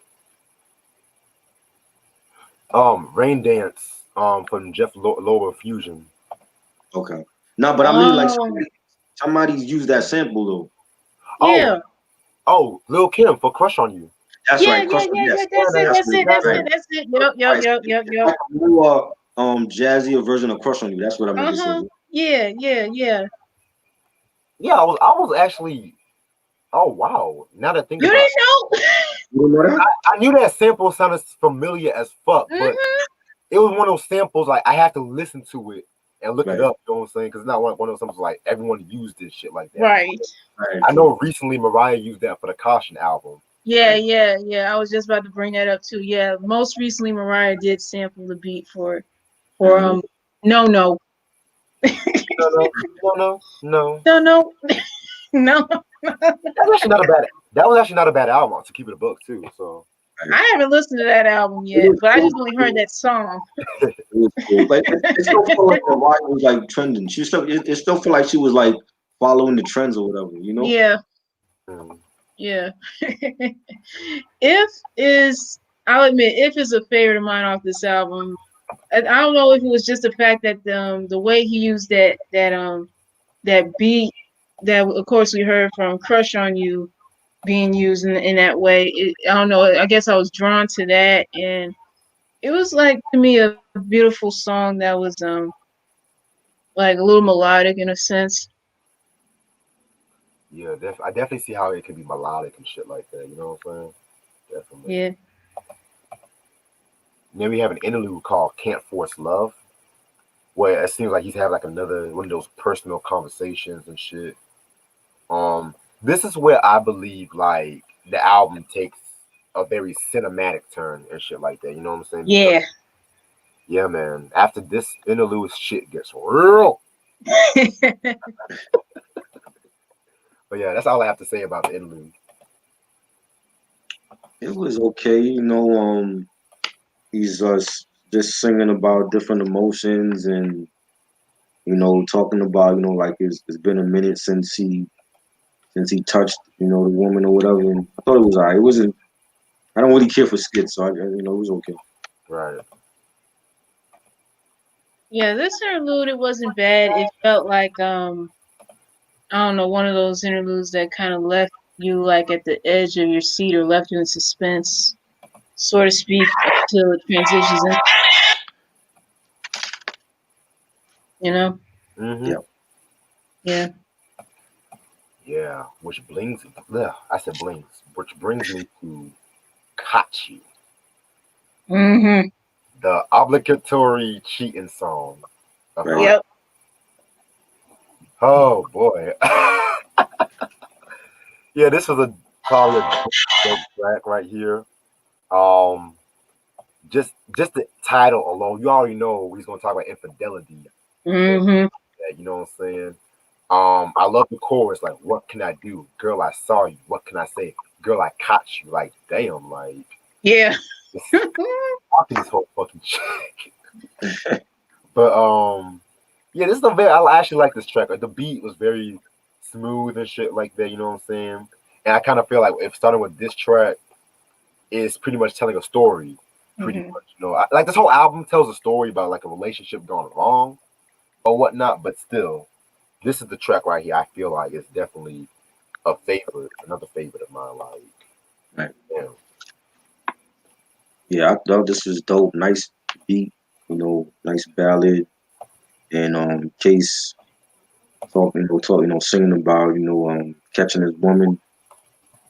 Rain Dance from Jeff Lower Fusion. Okay. No, but I mean like Oh, somebody's used that sample though. yeah. Lil Kim for Crush on You. That's Yeah, right. yeah, Crush. yeah, Yes. yeah. That's it. That's That's right. it. That's Right. it. That's it. Yep, yep, Right. yep, yep, It's yep. like a more jazzier version of Crush on You. That's what I meant to Uh-huh. say. Yeah, yeah, yeah. Yeah, I was actually. Oh wow! Now that I think You about it, didn't know? You don't know that? I knew that sample sounded familiar as fuck, but Mm-hmm. it was one of those samples like I have to listen to it and look it Right. up. You know what I'm saying? Because it's not one of those songs like everyone used this shit like that. Right. Right. I know recently Mariah used that for the Caution album. Yeah, yeah. I was just about to bring that up too. Yeah, most recently Mariah did sample the beat for Mhm. no No, no. no no no. That was actually not a bad. That was actually not a bad album to keep it a book too. So I haven't listened to that album It yet, was but I cool. just only heard that song. It was cool. Like it still felt like Mariah was like trending. It still felt like she was like following the trends or whatever, you know? Yeah, mm, yeah. If is I'll admit if is a favorite of mine off this album. I don't know if it was just the fact that the way he used that beat that of course we heard from Crush on You being used in that way. I don't know. I guess I was drawn to that, and it was like to me a beautiful song that was like a little melodic in a sense. yeah, I definitely see how it can be melodic and shit like that. You know what I'm saying? Definitely. Yeah. Then we have an interlude called "Can't Force Love," where it seems like he's having like another one of those personal conversations and shit. This is where I believe like the album takes a very cinematic turn and shit like that. You know what I'm saying? Yeah. Yeah, man. After this interlude, shit gets real. But yeah, that's all I have to say about the interlude. It was okay, you know. He's just singing about different emotions and talking about like it's been a minute since he touched the woman or whatever. And I thought it was alright. It wasn't. I don't really care for skits, so it was okay. Right. Yeah, this interlude it wasn't bad. It felt like I don't know, one of those interludes that kind of left you like at the edge of your seat or left you in suspense, so to speak, until it transitions in, you know? Mm-hmm. Yeah. Yeah. Yeah. Which brings, I said brings, which brings me to Kachi, Mm-hmm. the obligatory cheating song. Right. Yep. Oh boy. Yeah, this was probably a dope track right here. Um, just the title alone, you already know he's gonna talk about infidelity. Mm-hmm. You know what I'm saying? I love the chorus. Like, what can I do, girl? I saw you. What can I say, girl? I caught you. Like, damn, like Yeah. fucking this whole fucking chick. But yeah, this is a very. I actually like this track. Like, the beat was very smooth and shit like that. You know what I'm saying? And I kind of feel like if starting with this track is pretty much telling a story. Pretty Mhm. much, like this whole album tells a story about like a relationship gone wrong or whatnot. But still, this is the track right here. I feel like it's definitely a favorite, another favorite of mine. Like, Right. yeah, Yeah, I thought this was dope. Nice beat, nice ballad, and Case singing about catching his woman,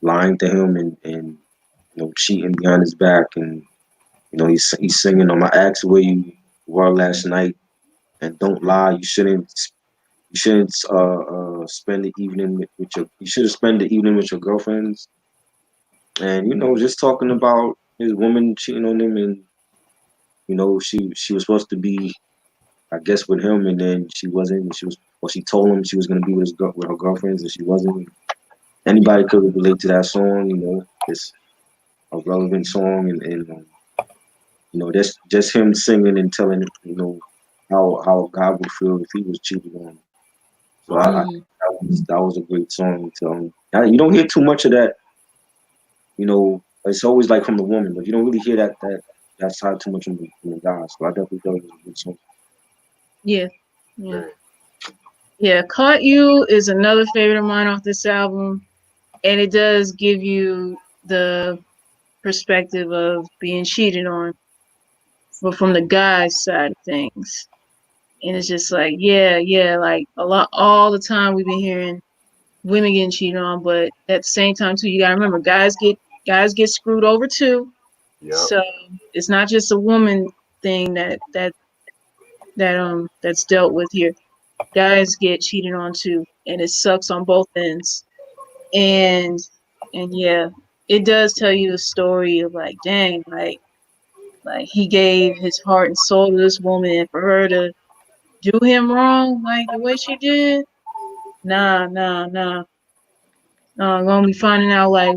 lying to him, and cheating behind his back, and he's singing on my asked where you were last night, and don't lie. You shouldn't spend the evening with your. You should have spent the evening with your girlfriends, and just talking about his woman cheating on him, and she was supposed to be, I guess, with him, and then she wasn't. And she told him she was gonna be with with her girlfriends, and she wasn't. Anybody could relate to that song. It's a relevant song, and that's just him singing and telling how God would feel if he was cheated on. So I Mm. that was a great song. You don't hear too much of that. It's always like from the woman, but you don't really hear that side too much from the guy. So I definitely thought it was a good song. Yeah. Yeah. very, Yeah. Caught You is another favorite of mine off this album. And it does give you the perspective of being cheated on, but from the guy's side of things. And it's just like, yeah, like all the time we've been hearing women getting cheated on, but at the same time too, you gotta remember guys get screwed over too. yeah, So it's not just a woman thing that that's dealt with here. Guys get cheated on too, and it sucks on both ends. And yeah, it does tell you the story of like, dang, like he gave his heart and soul to this woman, and for her to do him wrong like the way she did, nah. I'm gonna be finding out like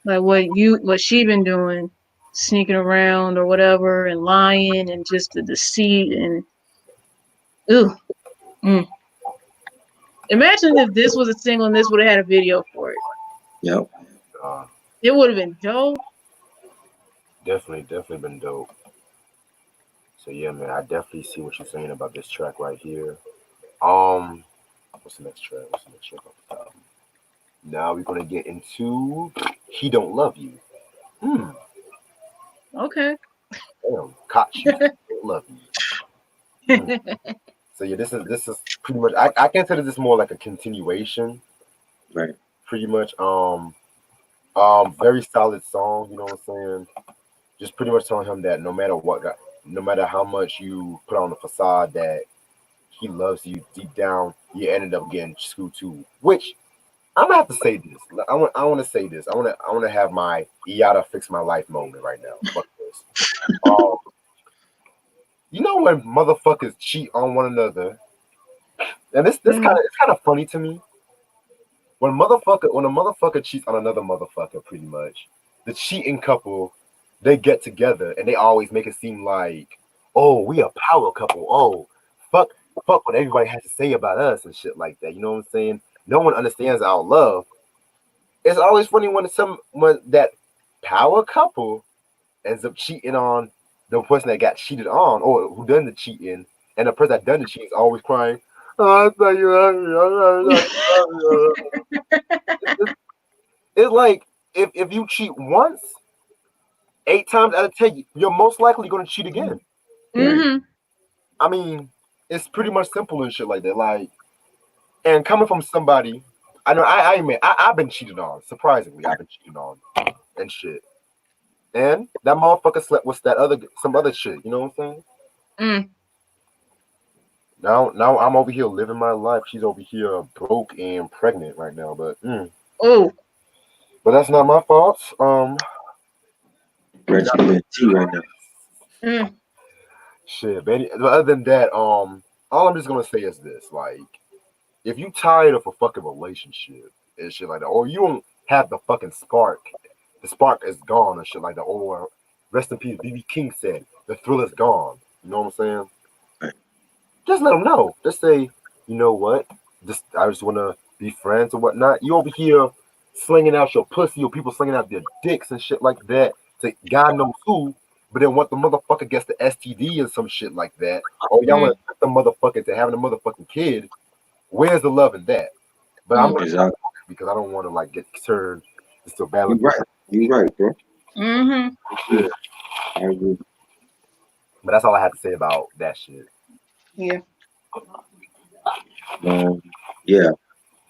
what she been doing, sneaking around or whatever, and lying, and just the deceit and ooh. Mm. Imagine if this was a single and this would have had a video for it. Yep. Uh, It would have been dope. definitely been dope. So yeah, man, I definitely see what you're saying about this track right here. What's the next track? What's the next track off the top? Now we're gonna get into He Don't Love You. Okay. Damn, caught you. Don't love you. So yeah, this is pretty much. I consider this more like a continuation. Right. Pretty much. Very solid song. You know what I'm saying? Just pretty much telling him that no matter what, no matter how much you put on the facade that he loves you, deep down you ended up getting screwed too. Which I'm gonna have to say this. I want to say this. I want to have my Iata fix my life moment right now. Fuck this. You know when motherfuckers cheat on one another, and this kind of it's kind of funny to me. When a motherfucker cheats on another motherfucker, pretty much, the cheating couple, they get together and they always make it seem like, oh, we a power couple. Oh, fuck what everybody has to say about us and shit like that. You know what I'm saying? No one understands our love. It's always funny when that power couple ends up cheating on the person that got cheated on or who done the cheating, and the person that done the cheating is always crying. Oh, I thought you love me. It's like if you cheat once, 8 times out of 10, you're most likely going to cheat again. Mm-hmm. I mean, it's pretty much simple and shit like that. Like, and coming from somebody, I know I admit I've been cheated on. Surprisingly, I've been cheated on and shit. And that motherfucker slept with some other shit. You know what I'm saying? Mm. Now I'm over here living my life. She's over here broke and pregnant right now. But Oh. But that's not my fault. Reggie with T right now. Mm. Shit, Benny. Other than that, all I'm just gonna say is this: like, if you tired of a fucking relationship and shit like that, or you don't have the fucking spark, the spark is gone and shit like that, or rest in peace, BB King said the thrill is gone. You know what I'm saying? Right. Just let them know. Just say, you know what? I just wanna be friends or whatnot. You over here slinging out your pussy, or people slinging out their dicks and shit like that to God knows who. But then what the motherfucker gets the STD and some shit like that, or y'all want to trick the motherfucker to having a motherfucking kid. Where's the love in that? But I'm gonna Exactly. because I don't want to like get turned into a bad. You're right, bro. Mm-hmm. Yeah, I agree. But that's all I have to say about that shit. Yeah. Yeah,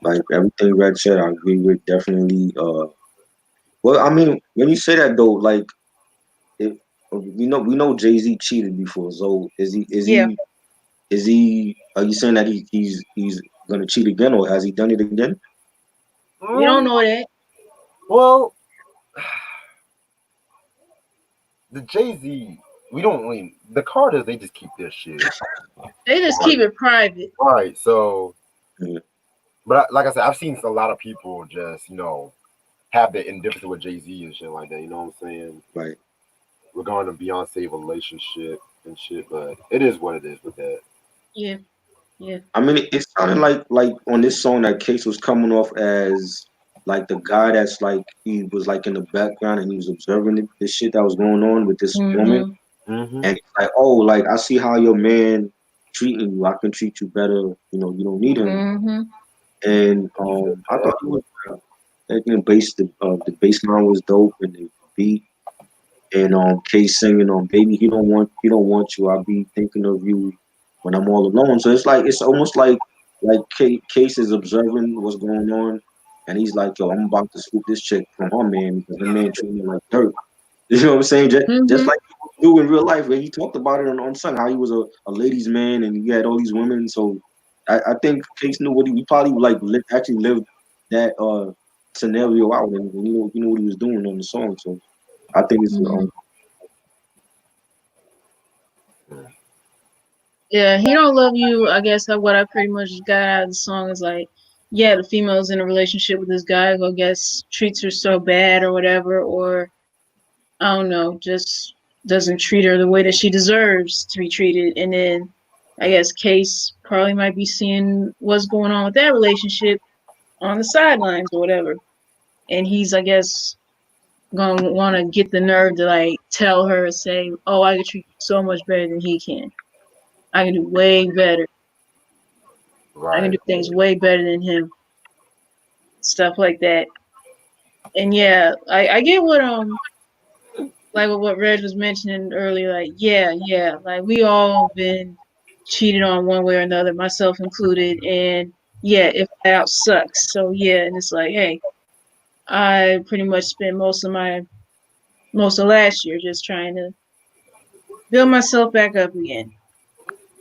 like everything Red said, I agree with definitely. Well, I mean, when you say that though, like, if we know Jay-Z cheated before, so is he? Are you saying that he's gonna cheat again, or has he done it again? We don't know that. Well, the Jay-Z, we don't really. The Carters, they just keep their shit. They just keep it private. Right. So, Yeah. but like I said, I've seen a lot of people just have their indifference with Jay-Z and shit like that. You know what I'm saying? Right. Regarding the Beyonce relationship and shit, but it is what it is with that. Yeah. Yeah. I mean, it sounded like on this song that Case was coming off as like the guy that's like he was like in the background and he was observing the shit that was going on with this woman, Mm-hmm. and it's like, oh, like I see how your man treating you. I can treat you better. You know, you don't need him. Mm-hmm. And I thought it was the bass line was dope and the beat. And Case singing on "Baby, he don't want you. I'll be thinking of you when I'm all alone." So it's almost like Case is observing what's going on, and he's like, "Yo, I'm about to scoop this chick from her man because the man treating me like dirt." You know what I'm saying? Just Mm-hmm. like he do in real life, where he talked about it on Sun, how he was a ladies' man and he had all these women. So I think Case knew what he probably like actually lived that scenario out, and you know what he was doing on the song. So I think it's Mm-hmm. Yeah, he don't love you. I guess what I pretty much got out of the song is like, yeah, the female's in a relationship with this guy who I guess treats her so bad or whatever, or I don't know, just doesn't treat her the way that she deserves to be treated. And then I guess Case probably might be seeing what's going on with that relationship on the sidelines or whatever. And he's, I guess, gonna want to get the nerve to like tell her, say, "Oh, I can treat you so much better than he can. I can do way better. I can Right. do things way better than him." Stuff like that. And yeah, I get what like what Reg was mentioning earlier. Like yeah, like we all been cheated on one way or another, myself included. And yeah, if out sucks. So yeah, and it's like, hey, I pretty much spent most of last year just trying to build myself back up again.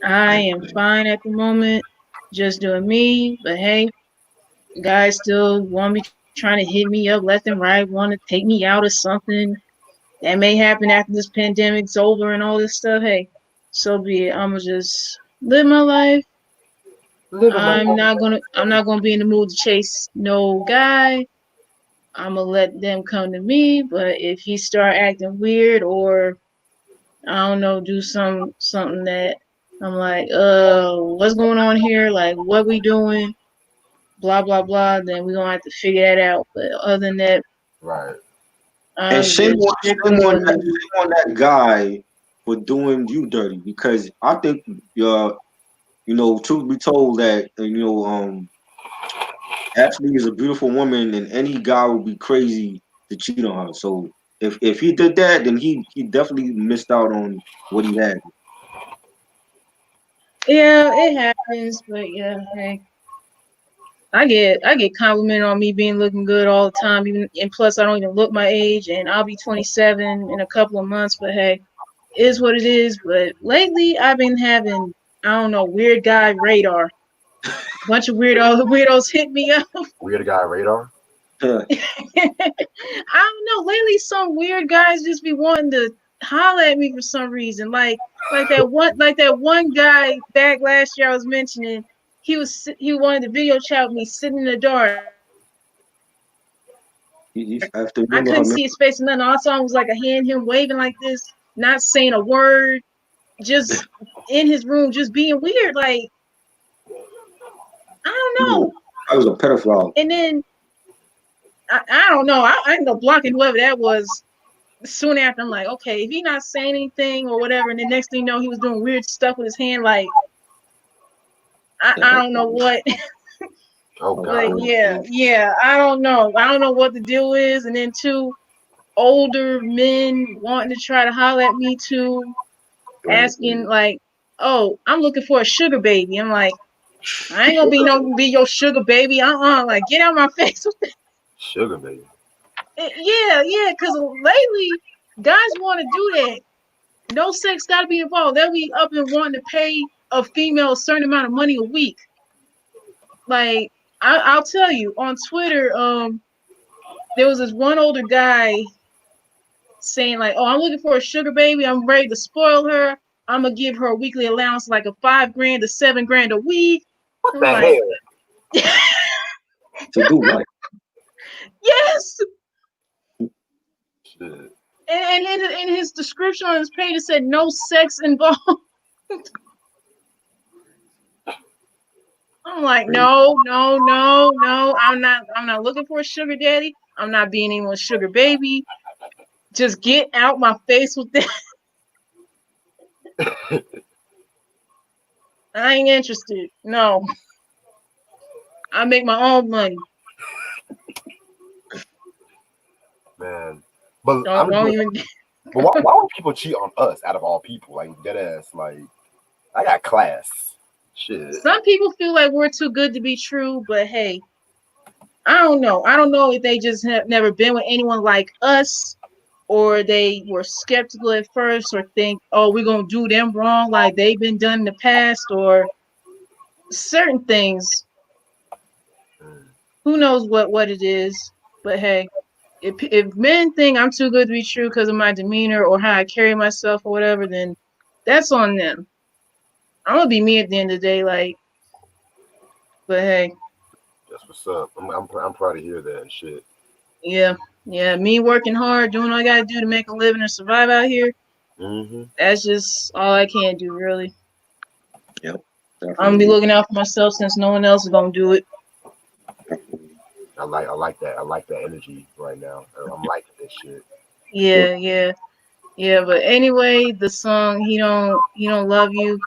I am fine at the moment, just doing me. But hey, guys still want me trying to hit me up left and right, want to take me out or something. That may happen after this pandemic's over and all this stuff. Hey, so be it. I'ma just live my life. Living my I'm not gonna be in the mood to chase no guy. I'ma let them come to me. But if he start acting weird or I don't know, do something that I'm like, what's going on here? Like, what we doing? Blah blah blah. Then we gonna have to figure that out. But other than that, right. and I'm just strictly gonna leave. shame on that guy for doing you dirty, because I think you know, truth be told, that Ashley is a beautiful woman, and any guy would be crazy to cheat on her. So if he did that, then he definitely missed out on what he had. Yeah, it happens. But yeah, hey. I get complimented on me being looking good all the time, even and plus I don't even look my age, and I'll be 27 in a couple of months. But hey, it is what it is. But lately I've been having I don't know weird guy radar. Bunch of weirdos hit me up. Weird guy radar. I don't know. Lately, some weird guys just be wanting to holler at me for some reason. Like that one guy back last year I was mentioning. He wanted to video chat with me sitting in the dark. I have to I remember couldn't her. see his face and nothing. All I saw was like a hand, him waving like this, not saying a word, just in his room, just being weird. Like I don't know. I was a pedophile. And then I don't know. I ended up blocking whoever that was. Soon after, I'm like, okay, if he not saying anything or whatever, and the next thing you know, he was doing weird stuff with his hand. Like I don't know what. Oh Like God. yeah, I don't know. I don't know what the deal is. And then two older men wanting to try to holler at me too, asking like, "Oh, I'm looking for a sugar baby." I'm like, I ain't gonna be your sugar baby. Like get out my face. Sugar baby. Yeah. Because lately, guys want to do that. No sex got to be involved. They'll be up and wanting to pay a female a certain amount of money a week. Like I'll tell you on Twitter, there was this one older guy saying like, "Oh, I'm looking for a sugar baby. I'm ready to spoil her. I'm gonna give her a weekly allowance like a $5,000 to $7,000 a week." What I'm the like, hell? To do what? yes. Shit. And in his description on his page, it said no sex involved. I'm like, no. I'm not looking for a sugar daddy. I'm not being anyone's sugar baby. Just get out my face with that. I ain't interested. No. I make my own money. Man. But Don't even. but why would people cheat on us out of all people? Like dead ass. Like I got class. Shit. Some people feel like we're too good to be true, but hey, I don't know. I don't know if they just have never been with anyone like us, or they were skeptical at first, or think, oh, we're gonna do them wrong like they've been done in the past, or certain things. Who knows what it is? But hey, if men think I'm too good to be true because of my demeanor or how I carry myself or whatever, then that's on them. I'm gonna be me at the end of the day, like. But hey, That's what's up. I'm proud to hear that and shit. yeah, me working hard, doing all I gotta do to make a living and survive out here. Mm-hmm. That's just all I can do, really. Yep. I'm gonna be looking out for myself since no one else is gonna do it. I like that. I like that energy right now. I'm liking this shit. Yeah. But anyway, the song "He Don't Love You."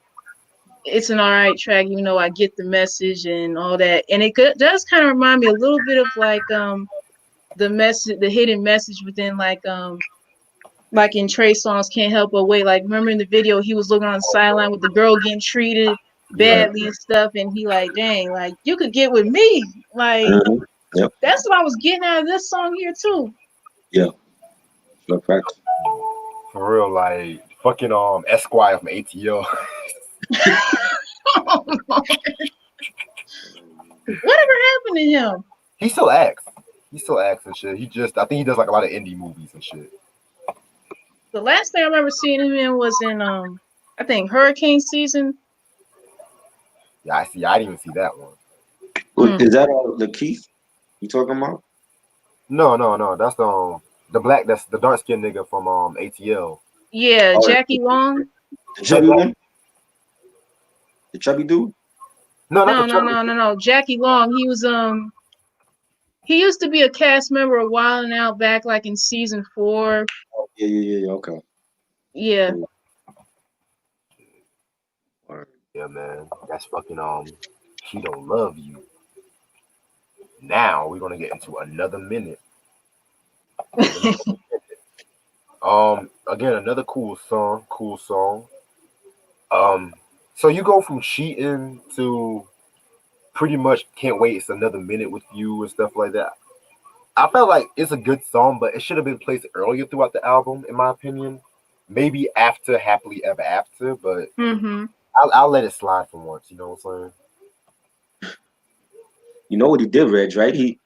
It's an alright track, even though I get the message and all that, and it does kind of remind me a little bit of like the message, the hidden message within like in Trey Songz "Can't Help But Wait." Like, remember in the video, he was looking on the sideline with the girl getting treated Yeah. badly and stuff, and he like, dang, like you could get with me. Like, Yep. that's what I was getting out of this song here too. Yeah. No facts. For real, like fucking Esquire from ATL. Whatever happened to him? He still acts. He still acts and shit. I think he does like a lot of indie movies and shit. The last thing I remember seeing him in was in I think Hurricane Season. Yeah, I see. I didn't even see that one. Is that the Keith you talking about? No. That's the black. That's the dark skinned nigga from ATL. Yeah, Jackie Long. The chubby one. The chubby dude. No. Jackie Long. He was he used to be a cast member a while and out back, like in season 4. Oh, yeah. Okay. Yeah. Yeah, man. That's fucking He Don't Love You. Now we're gonna get into another minute. Again, another cool song. So you go from cheating to pretty much can't wait. It's another minute with you and stuff like that. I felt like it's a good song, but it should have been placed earlier throughout the album, in my opinion. Maybe after Happily Ever After, but I'll let it slide for once. You know what I'm saying? You know what he did, Reg? Right? He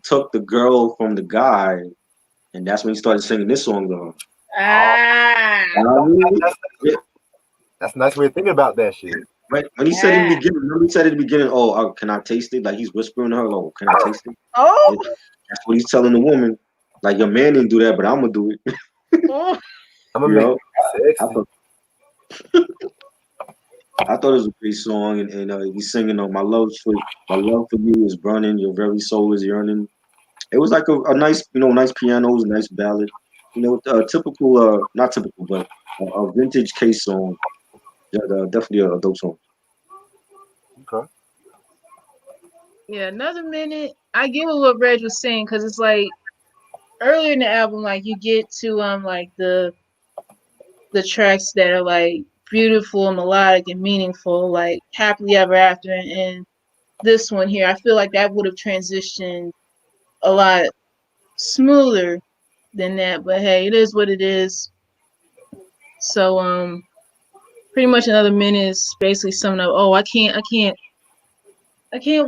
took the girl from the guy, and that's when he started singing this song though. That's a nice way of thinking about that shit. Right? When he said in the beginning, remember he said in the beginning, "Oh, can I taste it?" Like he's whispering to her, "Oh, can I taste it?" Oh, that's what he's telling the woman. Like your man didn't do that, but I'm gonna do it. I'm gonna make it sexy. I thought it was a great song, and he's singing on my love for you is burning, your very soul is yearning. It was like a nice, nice pianos, nice ballad. Typical, not typical, but a vintage Case song. Definitely a dope song. Okay. Yeah, another minute. I get what Reg was saying, because it's like earlier in the album, like you get to like the tracks that are like beautiful, melodic, and meaningful, like Happily Ever After, and this one here. I feel like that would have transitioned a lot smoother than that. But hey, it is what it is. So pretty much another minute is basically summing up. Oh, I can't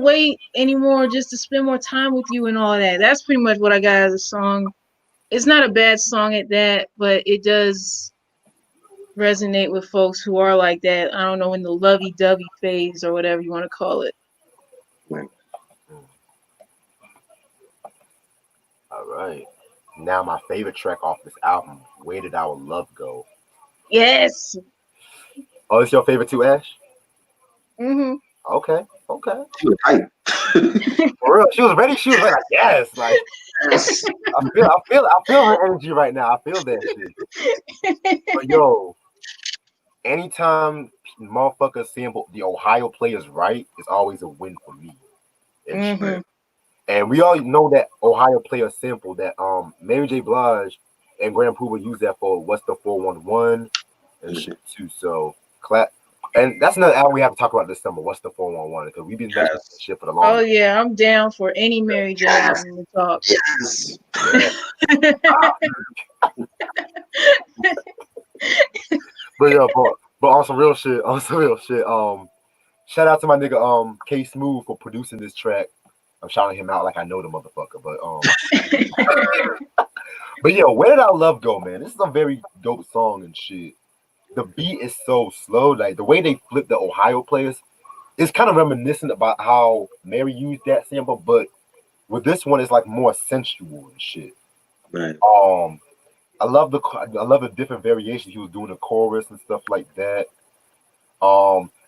wait anymore just to spend more time with you and all that. That's pretty much what I got as a song. It's not a bad song at that, but it does resonate with folks who are like that. I don't know, in the lovey-dovey phase or whatever you want to call it. All right. Now my favorite track off this album, Where Did Our Love Go? Yes. Oh, it's your favorite too, Ash? Mm-hmm. Okay. She was hype. For real, she was ready. She was like, yes. Like, I feel her energy right now. I feel that shit. But yo, anytime motherfuckers sample the Ohio players right, it's always a win for me. And we all know that Ohio player sample that Mary J. Blige and Grand Puba use that for What's the 411 and shit too. So clap. And that's another album we have to talk about this summer. What's the 411? Because we've been mentioning Yes. this shit for the Oh longest. yeah, I'm down for any Mary J Yes. album to talk. Yes. But yeah, but on some real shit, shout out to my nigga K Smooth for producing this track. I'm shouting him out like I know the motherfucker, but yeah, Where Did Our Love Go, man? This is a very dope song and shit. The beat is so slow, like the way they flip the Ohio players, it's kind of reminiscent about how Mary used that sample, but with this one, it's like more sensual and shit. Right. I love the different variations he was doing the chorus and stuff like that.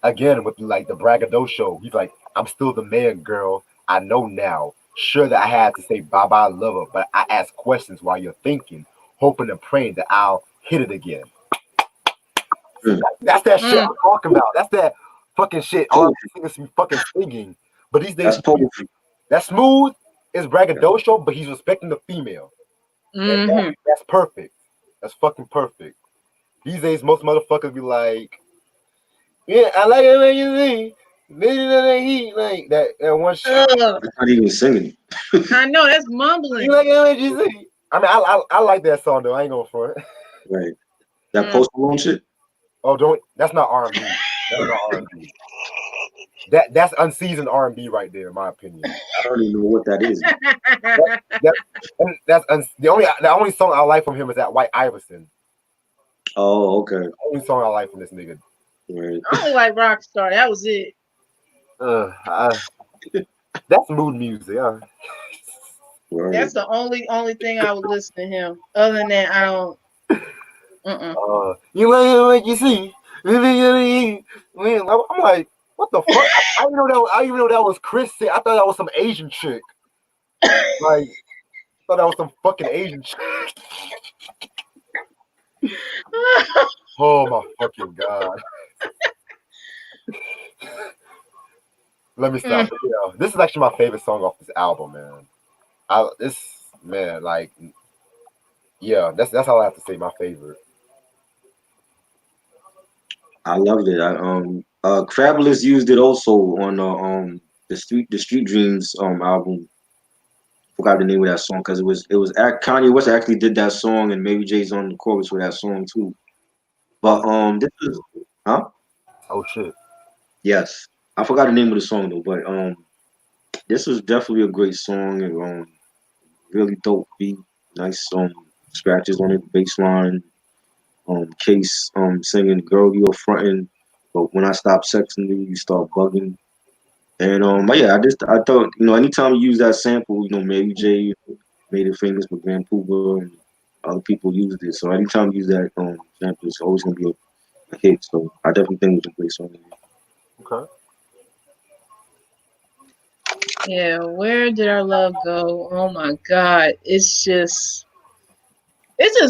Again with like the braggadocio, he's like, "I'm still the man, girl. I know now. Sure that I had to say bye bye, lover, but I ask questions while you're thinking, hoping and praying that I'll hit it again." Mm. That's that shit Mm. I'm talking about. That's that fucking shit. All singers be fucking singing, but these days That's poetry. that Smooth is braggadocio, but he's respecting the female. And Mhm. that's perfect. That's fucking perfect. These days, most motherfuckers be like, "Yeah, I like it when you sing, heat like that one shit." Ugh. That's not even singing. I know that's You mumbling. like it when you sing. I mean, I like that song though. I ain't going for it. Right. That Mm. Post Malone shit. Oh, don't. That's not R&B. That's not R&B. That's unseasoned R&B right there, in my opinion. I don't even know what that is. And the only song I like from him is that White Iverson. Oh, okay. The only song I like from this nigga. Right. I only like Rockstar. That was it. That's mood music. Right. That's the only thing I would listen to him. Other than that, I don't. You like it when you see. I'm like, what the fuck? I didn't know that. I didn't even know that was Chris. I thought that was some Asian chick. Like, I thought that was some fucking Asian chick. Oh my fucking god. Let me stop. Yeah, this is actually my favorite song off this album, man. Yeah, that's all I have to say. My favorite. I loved it. Fabulous used it also on the Street Dreams album. Forgot the name of that song because Kanye West actually did that song and Mary J's on the chorus for that song too. But this is Oh shit. yes, I forgot the name of the song though. But this was definitely a great song and really dope beat, nice scratches on it, bass line. Case singing "Girl You a Frontin'," but when I stop sexing you, you start bugging. And but yeah, I thought anytime you use that sample, Mary J made it famous with Grand Puba and other people used it. So anytime you use that sample, it's always gonna be a hit. So I definitely think it was a great song. Okay. Yeah, where did our love go? Oh my god, it's just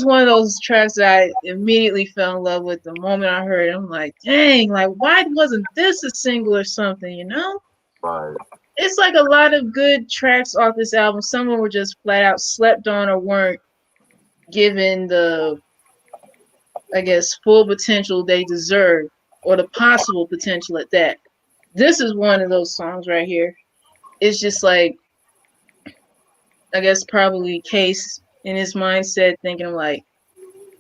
one of those tracks that I immediately fell in love with the moment I heard it. I'm like, dang, like why wasn't this a single or something, you know? Right. It's like a lot of good tracks off this album. Some of them were just flat out slept on or weren't given the, I guess, full potential they deserve or the possible potential at that. This is one of those songs right here. It's just like, I guess probably Case in his mindset thinking like,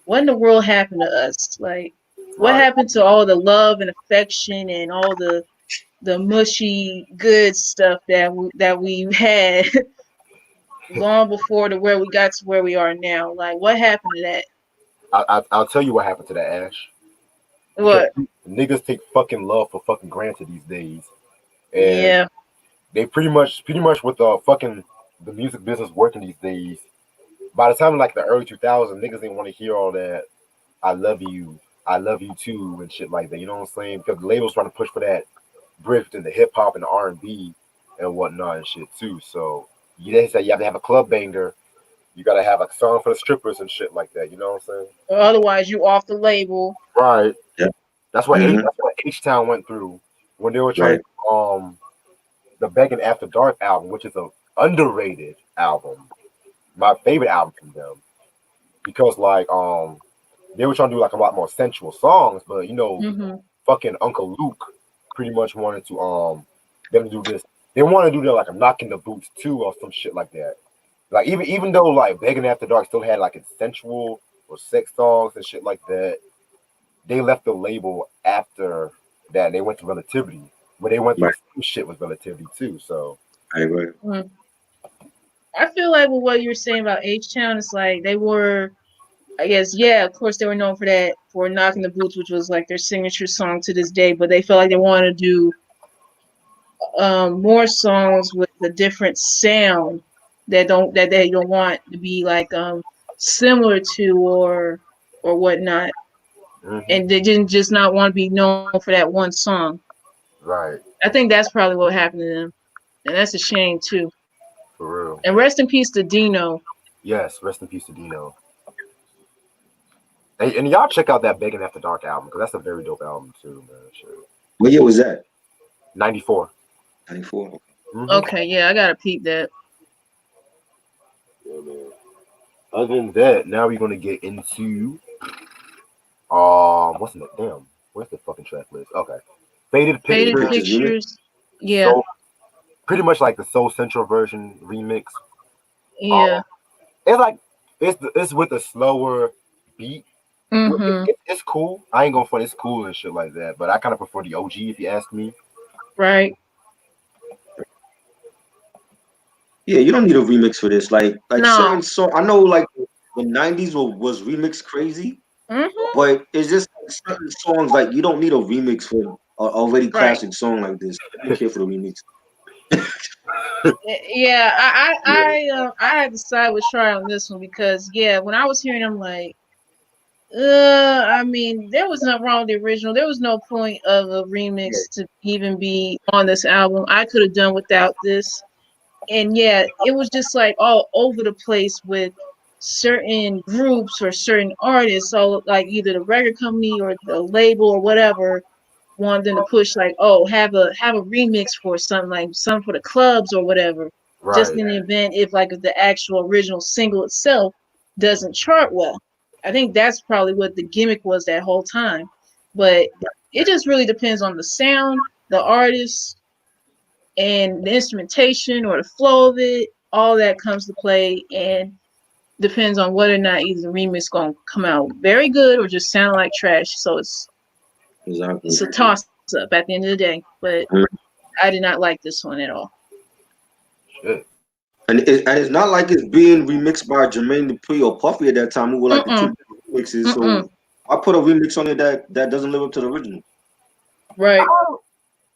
what in the world happened to us? Like, what Right. happened to all the love and affection and all the mushy good stuff that we had long before to where we got to where we are now? Like, what happened to that? I'll tell you what happened to that, Ash. What? Niggas take fucking love for fucking granted these days, and Yeah. they pretty much with the music business working these days. By the time like the early 2000s, niggas didn't want to hear all that I love you too, and shit like that. You know what I'm saying? Because the labels trying to push for that drift in the hip hop and the R&B and whatnot and shit too. So they say you have to have a club banger. You gotta have a song for the strippers and shit like that. You know what I'm saying? Or otherwise, you off the label. Right. Yeah. That's what Mhm. H Town went through when they were Right. trying the Begging After Dark album, which is an underrated album. My favorite album from them. Because like they were trying to do like a lot more sensual songs, but Mm-hmm. fucking Uncle Luke pretty much wanted to them to do this. They want to do like a Knock in the Boots 2 or some shit like that. Like even though like Begging After Dark still had like its sensual or sex songs and shit like that, they left the label after that. They went to Relativity, but they went through Right. some shit with Relativity too. So Right. Mm. I feel like with what you were saying about H Town, it's like they were, I guess, yeah, of course they were known for that, for Knocking the Boots, which was like their signature song to this day, but they felt like they wanted to do more songs with a different sound that they don't want to be like similar to or whatnot. And they didn't just not want to be known for that one song. right, I think that's probably what happened to them. And that's a shame too. for real. And rest in peace to Dino. Yes, rest in peace to Dino. And y'all check out that Begging After Dark album because that's a very dope album too, man. Shit. What year was that? 94. 94. Okay, yeah, I gotta peep that. Yeah, man. Other than that, now we're gonna get into what's in it? Damn, where's the fucking track list? Okay, Faded Faded Pictures. Pictures. Yeah, So, pretty much like the Soul Central version remix. yeah. It's like it's with a slower beat. Mm-hmm. It's cool. I ain't gonna front. It's cool and shit like that. But I kind of prefer the OG if you ask me. Right. Yeah, you don't need a remix for this. Like No. certain song. I know like the 90s was remix crazy, Mm-hmm. but it's just certain songs like you don't need a remix for an already classic song like this. I don't care for the remix. Yeah, I had to side with Try on this one because yeah, when I was hearing them like, I mean, there was nothing wrong with the original. There was no point of a remix to even be on this album. I could have done without this. And yeah, it was just like all over the place with certain groups or certain artists. So like either the record company or the label or whatever wanted them to push like, oh, have a remix for something like something for the clubs or whatever. Just Right. in the event if the actual original single itself doesn't chart well. I think that's probably what the gimmick was that whole time. But it just really depends on the sound, the artist, and the instrumentation or the flow of it. All that comes to play and depends on whether or not either the remix gonna come out very good or just sound like trash. So it's a toss up at the end of the day. But I did not like this one at all. Shit. And it's not like it's being remixed by Jermaine Dupri or Puffy at that time, who were like the two remixes. So I put a remix on it that doesn't live up to the original. Right.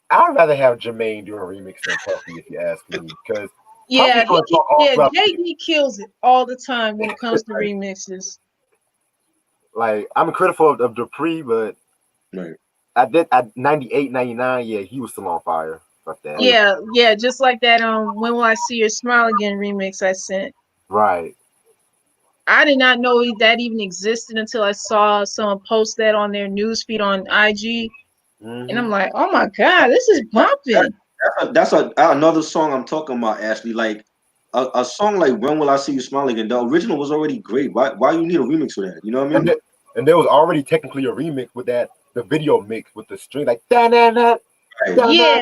I'd rather have Jermaine do a remix than Puffy, if you ask me, because yeah, JD kills it all the time when it comes to remixes. Like I'm critical of Dupree, but right. At 98, 99, yeah, he was still on fire. Fuck that. Yeah, just like that When Will I See Your Smile Again remix I sent. Right. I did not know that even existed until I saw someone post that on their newsfeed on IG. Mm-hmm. And I'm like, oh my God, this is bumping. That's another song I'm talking about, Ashley. Like a song like When Will I See You Smile Again? The original was already great. Why you need a remix for that? You know what I mean? And there was already technically a remix with that, the video mix with the string like da-na-na. Yeah.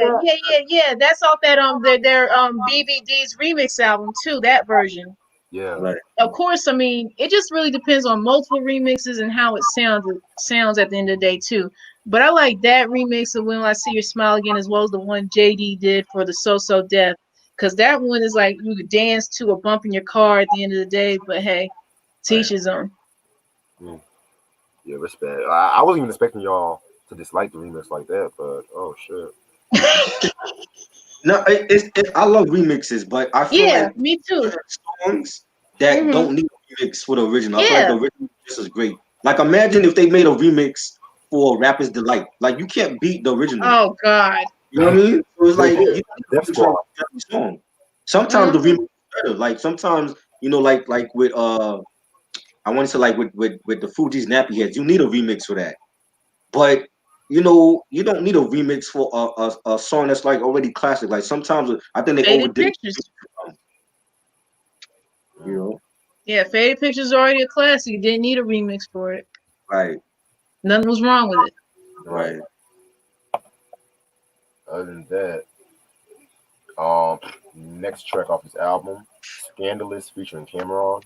That's off that their BVD's remix album too. That version. Yeah. Right. Of course, I mean it just really depends on multiple remixes and how it sounds at the end of the day too. But I like that remix of When Will I See Your Smile Again as well as the one JD did for the So Def, because that one is like you could dance to a bump in your car at the end of the day. But hey, teach his own. Yeah, respect. I wasn't even expecting y'all to dislike the remix like that, but oh shit. No, I love remixes, but I feel like me too. Songs that don't need a remix for the original. I feel like the original just is great. Like imagine if they made a remix for Rapper's Delight. Like you can't beat the original. Oh God. You know what I mean? So it's like that's song. Sometimes the remix is better. Like sometimes, like with I want to say like with the Fuji's Nappy Heads, you need a remix for that. But you don't need a remix for a song that's like already classic. Like sometimes I think they Faded overdid. Pictures. You know? Yeah, Faded Pictures is already a classic. You didn't need a remix for it. Right. Nothing was wrong with it. Right. Other than that, next track off this album, "Scandalous" featuring Cameron.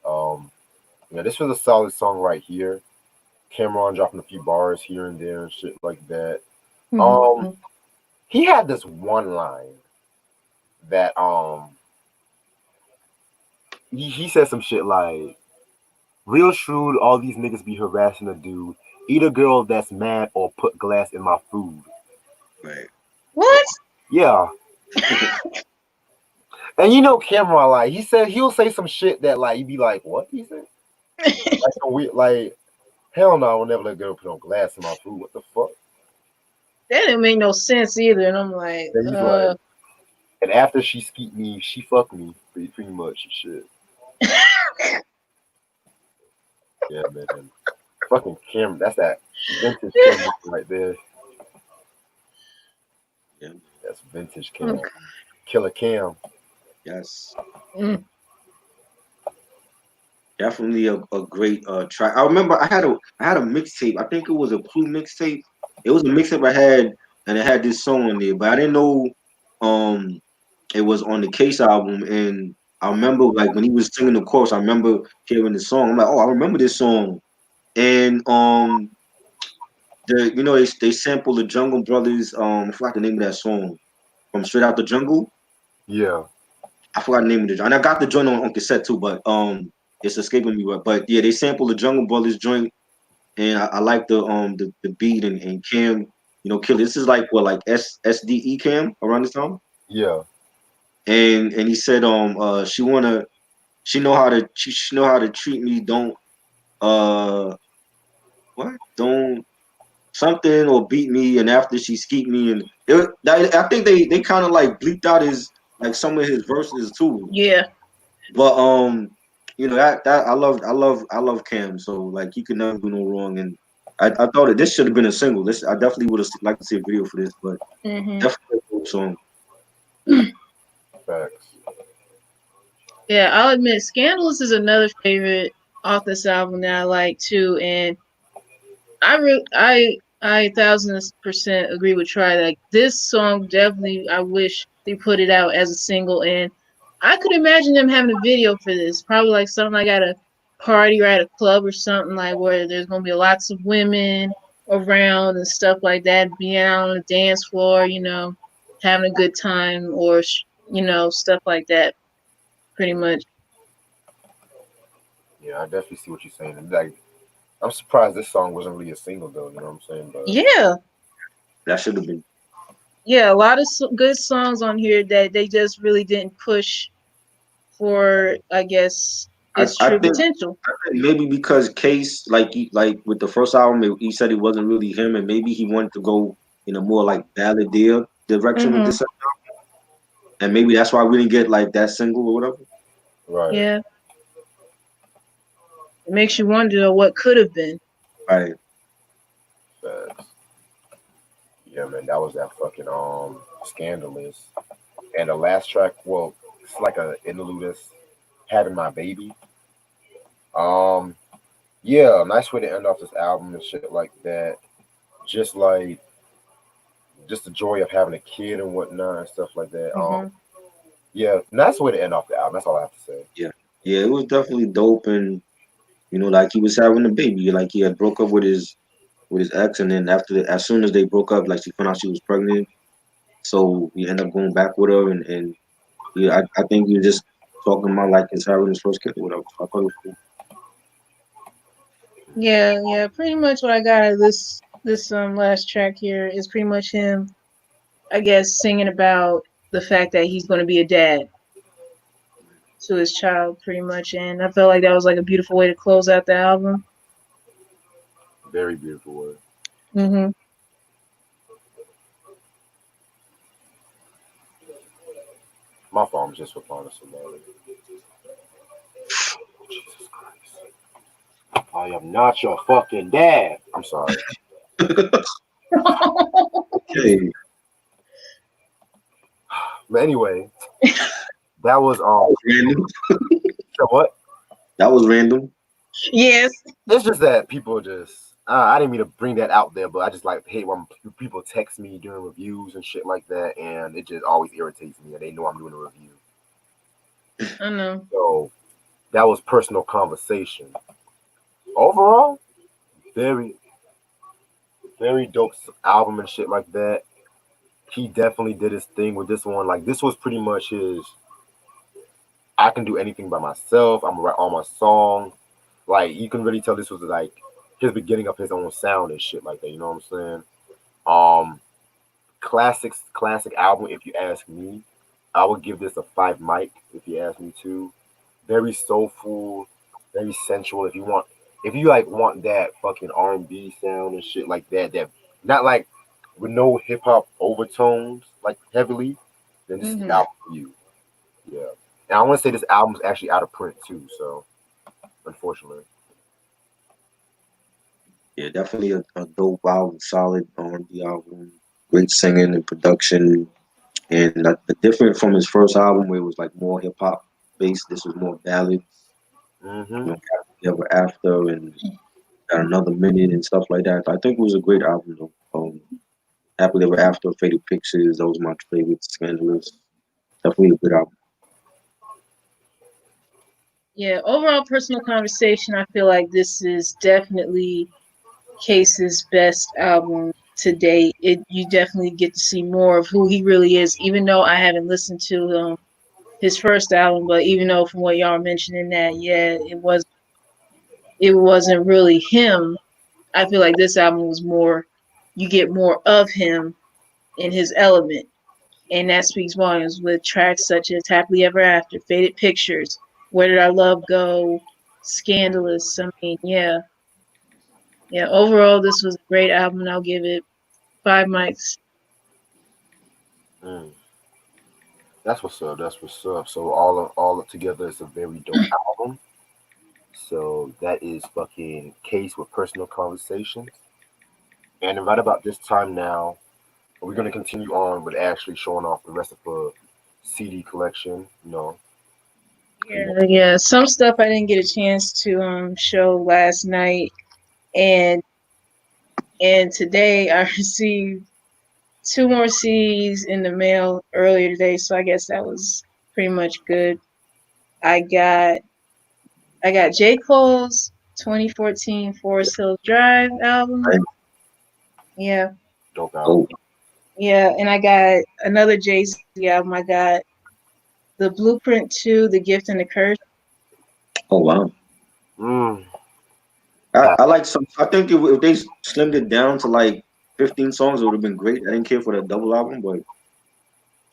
Um, yeah, this was a solid song right here. Cameron dropping a few bars here and there and shit like that. Mhm. He had this one line that he said some shit like, "Real shrewd, all these niggas be harassing a dude. Eat a girl that's mad or put glass in my food." Right. What? Yeah. And you know Cameron, like he said he'll say some shit that like you'd be like, "What he said?" Like some weird, like, hell no, I will never let a girl put on glass in my food. What the fuck? That didn't make no sense either. And I'm like, And he's like, and after she skeet me, she fucked me pretty much and shit. Yeah, man. Fucking Cam, that's that vintage Cam right there. Yeah. That's vintage Cam. Killer Cam. Yes. mm, Definitely a great track. I remember I had a mixtape. I think it was a Clue mixtape. It was a mixtape I had, and it had this song on there, but I didn't know it was on the Case album. And I remember like when he was singing the chorus, I remember hearing the song. I'm like, oh, I remember this song. And they sampled the Jungle Brothers. I forgot the name of that song from Straight Out the Jungle. Yeah. I forgot the name of the joint. And I got the joint on cassette too, but it's escaping me. But yeah, they sampled the Jungle Brothers joint, and I like the beat and Cam, kill. This is like what, like SDE Cam around this time. Yeah. And he said she know how to treat me. Don't what don't something or beat me, and after she skeet me, and I think they kind of like bleeped out his like some of his verses too. yeah. But that I love Cam, so like he could never do no wrong, and I thought that this should have been a single. This I definitely would have liked to see a video for this, but Hmm. definitely a dope song. Facts. Yeah, I'll admit, Scandalous is another favorite off this album that I like too, and I 1,000% agree with Try. Like this song, definitely, I wish they put it out as a single, and I could imagine them having a video for this. Probably like something like at a party or at a club or something like where there's gonna be lots of women around and stuff like that, being out on the dance floor, having a good time or stuff like that. Pretty much. Yeah, I definitely see what you're saying. And like, I'm surprised this song wasn't really a single though. You know what I'm saying? But Yeah. That should have been. Yeah, a lot of good songs on here that they just really didn't push for, I guess, its I true think potential. maybe because Case like with the first album, he said it wasn't really him, and maybe he wanted to go in a more like balladeer direction with Hmm. this, and maybe that's why we didn't get like that single or whatever. right. Yeah, it makes you wonder what could have been. Right. Facts. Yeah, man, that was that fucking Scandalous. And the last track, well, it's like a interlude. That's Having My Baby. Um, yeah, nice way to end off this album and shit like that. Just like just the joy of having a kid and whatnot and stuff like that. Hmm. Yeah, nice way to end off the album. That's all I have to say. Yeah, it was definitely dope, and like he was having a baby, like he had broke up with his ex, and then as soon as they broke up, like she found out she was pregnant, so he ended up going back with her, and yeah, I think he was just talking about like his having his first kid or whatever. So I thought it was cool. Yeah, pretty much what I got out of this last track here is pretty much him, I guess, singing about the fact that he's going to be a dad to his child, pretty much, and I felt like that was like a beautiful way to close out the album. Very beautiful word. Hmm. My phone just replying to somebody. Jesus Christ. I am not your fucking dad. I'm sorry. Okay, But anyway, that was random. so what? That was random. Yes. It's just that people just I didn't mean to bring that out there, but I just like hate when people text me during reviews and shit like that, and it just always irritates me. And they know I'm doing a review, I know. so that was personal conversation. Overall, very, very dope album and shit like that. He definitely did his thing with this one. Like this was pretty much his. I can do anything by myself. I'm gonna write all my songs. Like you can really tell this was like his beginning of his own sound and shit like that. You know what I'm saying? Classic album. If you ask me, I would give this a 5 mic. If you ask me to, very soulful, very sensual. If you like want that fucking R&B sound and shit like that, that not like with no hip hop overtones like heavily, then this is the album for you. Yeah, and I want to say this album's actually out of print too. So unfortunately, Yeah, definitely a dope album, solid R&B album, great singing and production, and the different from his first album where it was like more hip hop based. This was more ballads, mm-hmm. Ever After, and got Another Minute and stuff like that. I think it was a great album though. Happily Ever After, Faded Pictures, those were my favorites. Scandalous, definitely a good album. Yeah, overall personal conversation, I feel like this is definitely Case's best album to date. You definitely get to see more of who he really is, even though I haven't listened to his first album, but even though from what y'all are mentioning that, yeah, it wasn't really him. I feel like this album was more, you get more of him in his element. And that speaks volumes with tracks such as Happily Ever After, Faded Pictures, Where Did Our Love Go, Scandalous. I mean, yeah. Yeah, overall, this was a great album, and I'll give it 5 mics. That's what's up. That's what's up. So all together, it's a very dope album. So that is fucking Case with Personal Conversations. And right about this time now, we're gonna continue on with actually showing off the rest of the CD collection. You know. Yeah. Some stuff I didn't get a chance to show last night, and today I received 2 more CDs in the mail earlier today, so I guess that was pretty much good. I got J. Cole's 2014 Forest Hills Drive album. Yeah. Dope album. Yeah, and I got another Jay-Z album. I got The Blueprint 2, The Gift and the Curse. Oh wow. I like some. I think if they slimmed it down to like 15 songs, it would have been great. I didn't care for the double album, but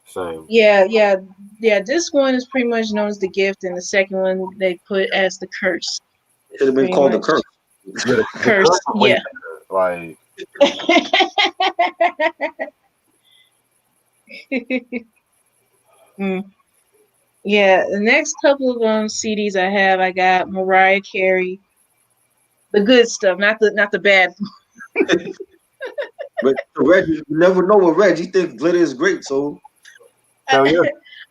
same. Yeah. This one is pretty much known as The Gift, and the second one they put as The Curse. it should have been called The Curse. Yeah, the Curse. Yeah. Like. Yeah, the next couple of CDs I got Mariah Carey, the good stuff, not the bad. But Reg, you never know with Reg. He thinks glitter is great, so. I wish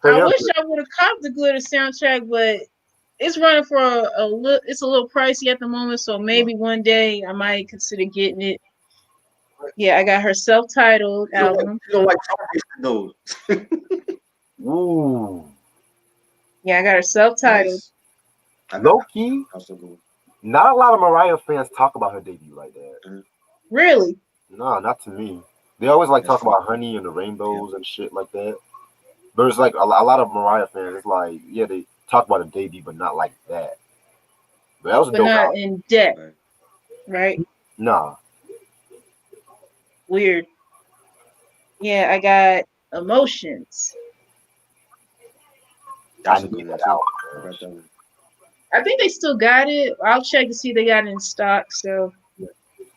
I would have copped the glitter soundtrack, but it's running for a little. It's a little pricey at the moment, so maybe one day I might consider getting it. Yeah, I got her self-titled album. You don't like those. Ooh. Yeah, I got her self-titled. Nice. Low key, not a lot of Mariah fans talk about her debut like that. Really? No, not to me. They always like talk about Honey and the Rainbows and shit like that. But it's like a lot of Mariah fans. It's like, yeah, they talk about a debut, but not like that. But that was a dope not album. in depth, right? Nah. Weird. Yeah, I got Emotions. I need to get that out. I think they still got it. I'll check to see if they got it in stock. So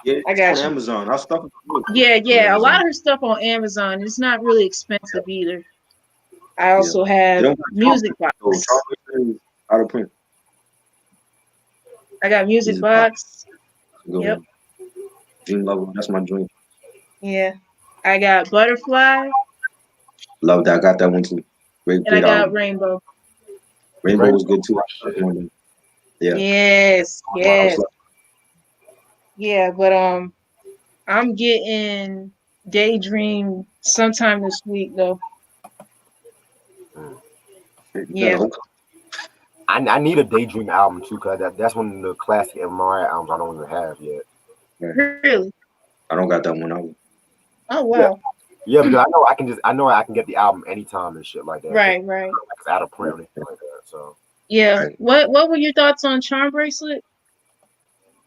yeah, I got on Amazon. Our stuff is good. Yeah. A lot of her stuff on Amazon. It's not really expensive either. I also have Music Box. Out of print. I got Music Box. Yep. Dream Level. That's my dream. Yeah. I got Butterfly. Love that. I got that one too. Great. And I got Rainbow. Rainbow was good too. Yeah. Yes. Yeah, but I'm getting Daydream sometime this week though. Mm. You Yeah. better hope. I need a Daydream album too, cause that's one of the classic MRI albums I don't even have yet. Really? I don't got that one out. Oh wow. Yeah, because I know I can get the album anytime and shit like that. Right, right. Like it's out of print or anything like that. So Yeah. Right. What were your thoughts on Charm Bracelet?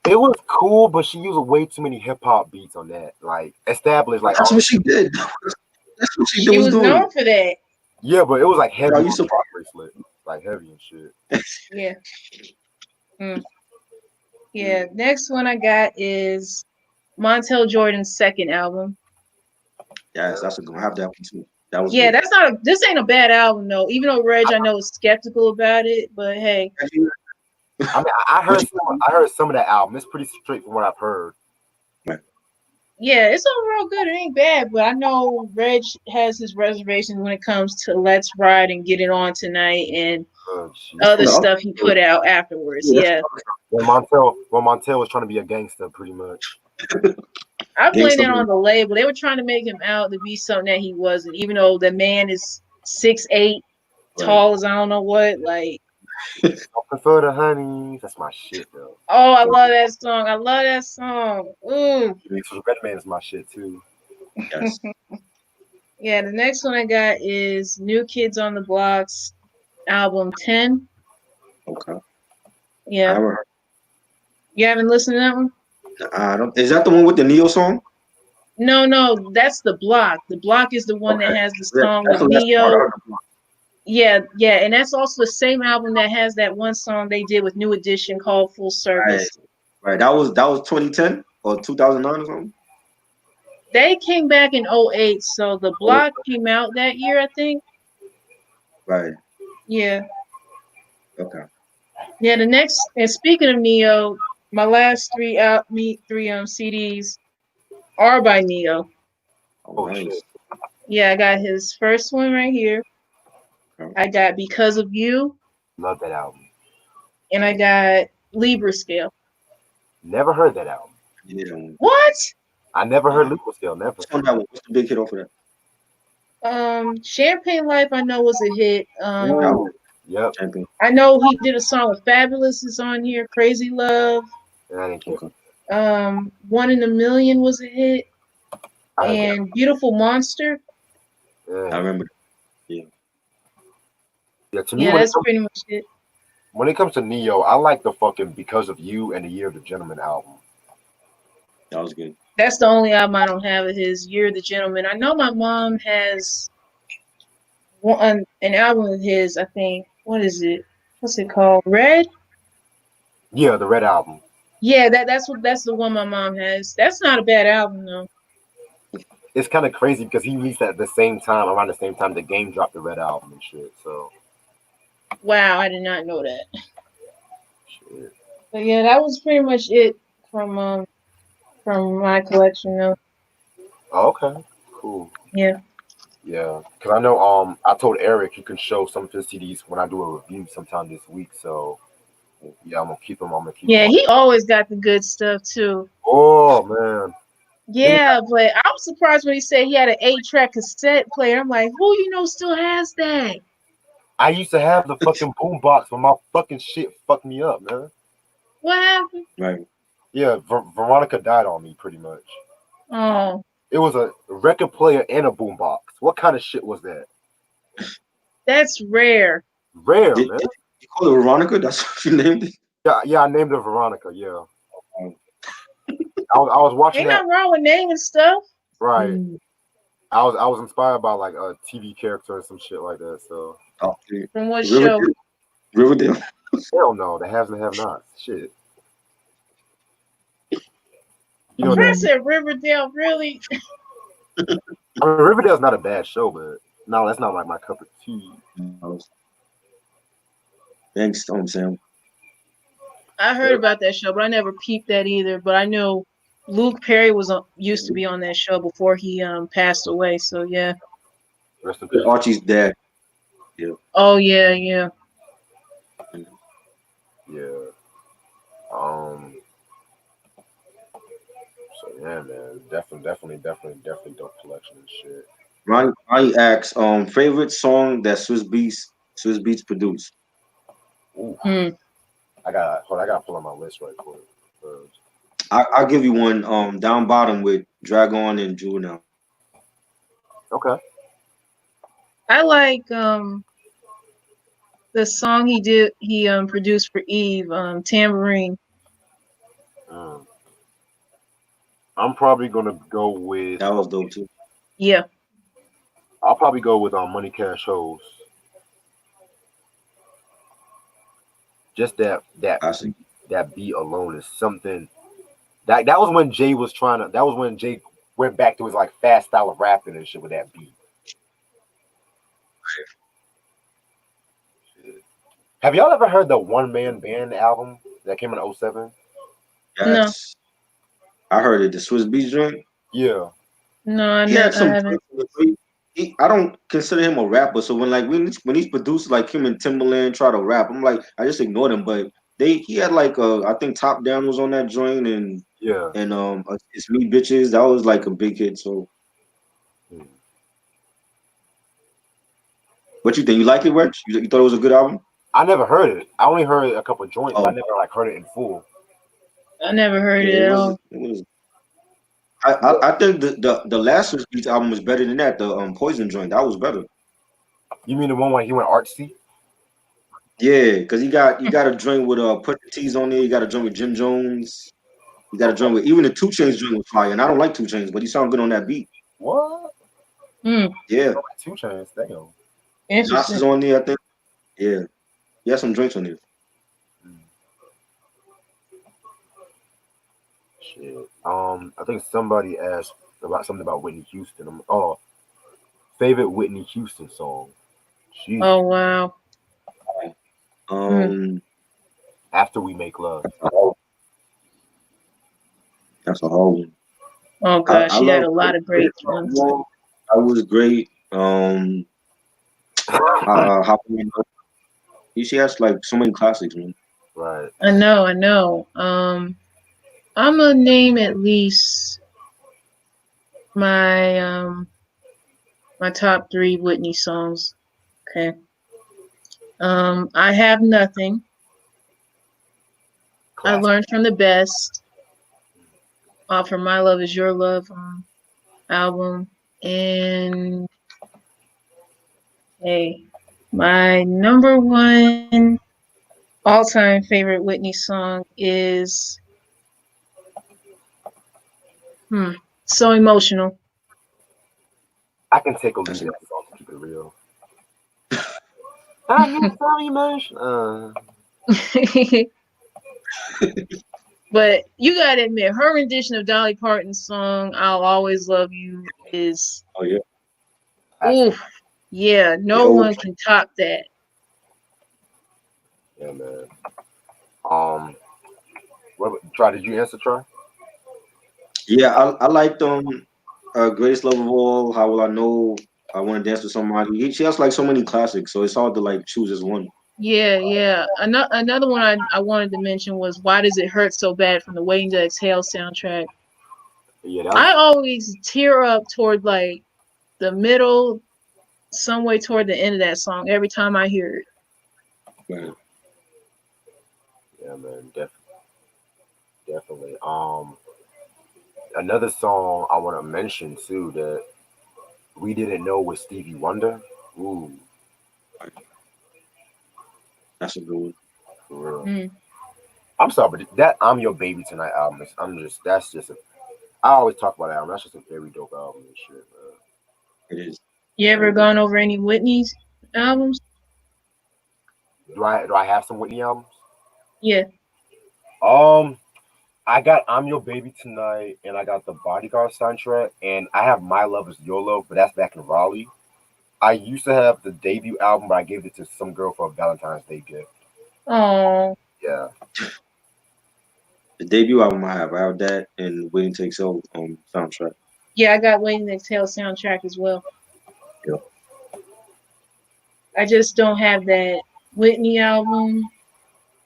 it was cool, but she used way too many hip hop beats on that. Like established, like That's what she did. That's what she She was was doing. known for that. yeah, but it was like heavy Are on you the surprised? bracelet, like heavy and shit. Yeah. Mm. Yeah. Next one I got is Montel Jordan's second album. Yes, that's gonna have that one too. That was Yeah, good. that's not this ain't a bad album though. Even though Reg I know is skeptical about it, but hey. I mean, I heard some of that album. It's pretty straight from what I've heard. Yeah, it's overall good. It ain't bad, but I know Reg has his reservations when it comes to Let's Ride and Get It On Tonight and Shit. other No. stuff he put out afterwards. Yeah, Yeah. When Montel was trying to be a gangster, pretty much. I blame Gangsta that on the label. They were trying to make him out to be something that he wasn't, even though the man is 6'8", Right. tall as I don't know what. Like, Something for the honey. That's my shit, though. oh, I love that song. I love that song. Ooh. Redman is my shit too. Yes. Yeah, the next one I got is New Kids on the Block's album 10. Okay. I Yeah. haven't heard. You haven't listened to that one? I don't. Is that the one with the Neo song? No, that's The Block. The Block is the one that Okay. has the Yeah, song that's with the last part I Neo. heard of. Yeah, and that's also the same album that has that one song they did with New Edition called Full Service. Right. That was 2010 or 2009 or something. They came back in 08, so The Block came out that year, I think. Right. Yeah. Okay. Yeah, the next, and speaking of Neo, my last three CDs are by Neo. Oh, nice. Shit. Yeah, I got his first one right here. Okay. I got Because of You, Love that album. and I got Libra Scale. Never heard that album. Yeah. What? I never heard Libra Scale. Never. What's on that one? What's the big hit off of that? Champagne Life I know was a hit. Yep. Champion. I know he did a song with Fabulous is on here. Crazy Love. I didn't care. Okay. One in a Million was a hit, I heard and Beautiful Monster. that. I Yeah. remember. Yeah. To me, Yeah, that's pretty much it. when it comes to Neo, I like the fucking Because of You and the Year of the Gentleman album. That was good. That's the only album I don't have of his. Year of the Gentleman. I know my mom has an album of his. I think. What is it? What's it called? Red. Yeah, the Red album. Yeah, that's the one my mom has. That's not a bad album though. It's kind of crazy because he released at the same time, around the same time the Game dropped the Red album and shit. So, Wow, I did not know that. shit. But yeah, that was pretty much it from my collection though. Oh, okay, cool. Yeah. Yeah, because I know I told Eric he can show some of his CDs when I do a review sometime this week. So yeah, I'm gonna keep them. Yeah, he always got the good stuff too. Oh man. Yeah, but I was surprised when he said he had an 8-track cassette player. I'm like, who you know still has that? I used to have the fucking boombox, but my fucking shit fucked me up, man. What happened? Right. Yeah, Veronica died on me pretty much. Oh, It was a record player and a boombox. What kind of shit was that? that's rare. Rare, Did man. you call it Veronica? That's what you named it? Yeah, I named her Veronica. Yeah. I was watching Ain't that. nothing wrong with naming stuff. Right. I was inspired by like a TV character or some shit like that. So Oh, dude. From what show? Riverdale. hell no, the haves and have nots. Shit. You know, I said Riverdale, really? I mean, Riverdale's not a bad show, but no, that's not like my cup of tea. Thanks, Sam. I heard about that show, but I never peeped that either. But I know Luke Perry used to be on that show before he passed away. So yeah. Rest in peace. Archie's dad. Oh yeah. Yeah. Yeah, man. Definitely dope collection and shit. I asked favorite song that Swiss Beats produced. Ooh, Hmm. I gotta pull up my list right quick. First. I'll give you one. Down bottom with Dragon and Juvenile. Okay. I like the song he produced for Eve, Tambourine. Mm. I'm probably gonna go with. That was dope too. Yeah. I'll probably go with Money Cash Hoes. Just I see. that beat alone is something. That was when Jay was trying to. That was when Jay went back to his like fast style of rapping and shit with that beat. Have y'all ever heard the One Man Band album that came in '07? No. Yes, I heard it. The Swiss Beats joint. Yeah. No, He had I some. haven't. I don't consider him a rapper. So when he's produced like him and Timberland try to rap, I'm like I just ignored him. But he had like I think Top Down was on that joint Yeah. and It's Me Bitches, that was like a big hit. So Hmm. what you think? You like it, Rich? You thought it was a good album? I never heard it. I only heard a couple joints, but I Oh never like heard it in full. I never heard yeah, it it at was. all. It was. I think the last Swiss Beats album was better than that. The Poison joint, that was better. You mean the one where he went artsy? Yeah, because you got a joint with Pusha T's on there. You got a joint with Jim Jones. You got a Okay. joint with even the Two Chains joint was fire. And I don't like Two Chains, but he sound good on that beat. What? Hmm. Yeah, 2 Chainz. Damn. Nas is Interesting. on there. I think. Yeah, he has some drinks on there. Mm. Shit. I think somebody asked about something about Whitney Houston. Oh, favorite Whitney Houston song. Jesus. Oh wow. Hmm. Um, After We Make Love. that's a hard one. Oh I gosh, she had love a lot of great ones. that was great. How she has like so many classics, man. Right. I know, I know. I'm gonna name at least my my top three Whitney songs. Okay. I Have Nothing. I Classic. Learned from the Best. From My Love Is Your Love album. And hey, my number one all-time favorite Whitney song is So Emotional. I can take or leave that song to keep it real. I get so emotional. But you gotta admit, her rendition of Dolly Parton's song "I'll Always Love You" is Oh yeah. oof, yeah. No Yo, one can top that. Yeah, man. What? Try? Did you answer? Try. yeah, I liked Greatest Love of All. How Will I Know? I Want to Dance with Somebody. She has like so many classics, so it's hard to like choose as one. Yeah, yeah. Another one I wanted to mention was "Why Does It Hurt So Bad" from the Waiting to Exhale soundtrack. Yeah, that was. I always tear up toward like the middle, some way toward the end of that song every time I hear it. Right. Yeah, man. Definitely. Another song I want to mention too that we didn't know was Stevie Wonder. Ooh, That's a good one. for real. Mm. I'm sorry, but that "I'm Your Baby Tonight" album is. That's just a. I always talk about that album. That's just a very dope album and shit, man. It is. You ever gone over any Whitney's albums? Do I have some Whitney albums? Yeah. I got "I'm Your Baby Tonight" and I got the Bodyguard soundtrack, and I have "My Love Is Your Love," but that's back in Raleigh. I used to have the debut album, but I gave it to some girl for a Valentine's Day gift. Oh. Yeah, The debut album I have that and Waiting to Exhale soundtrack. Yeah, I got Waiting to Exhale soundtrack as well. Yeah. I just don't have that Whitney album,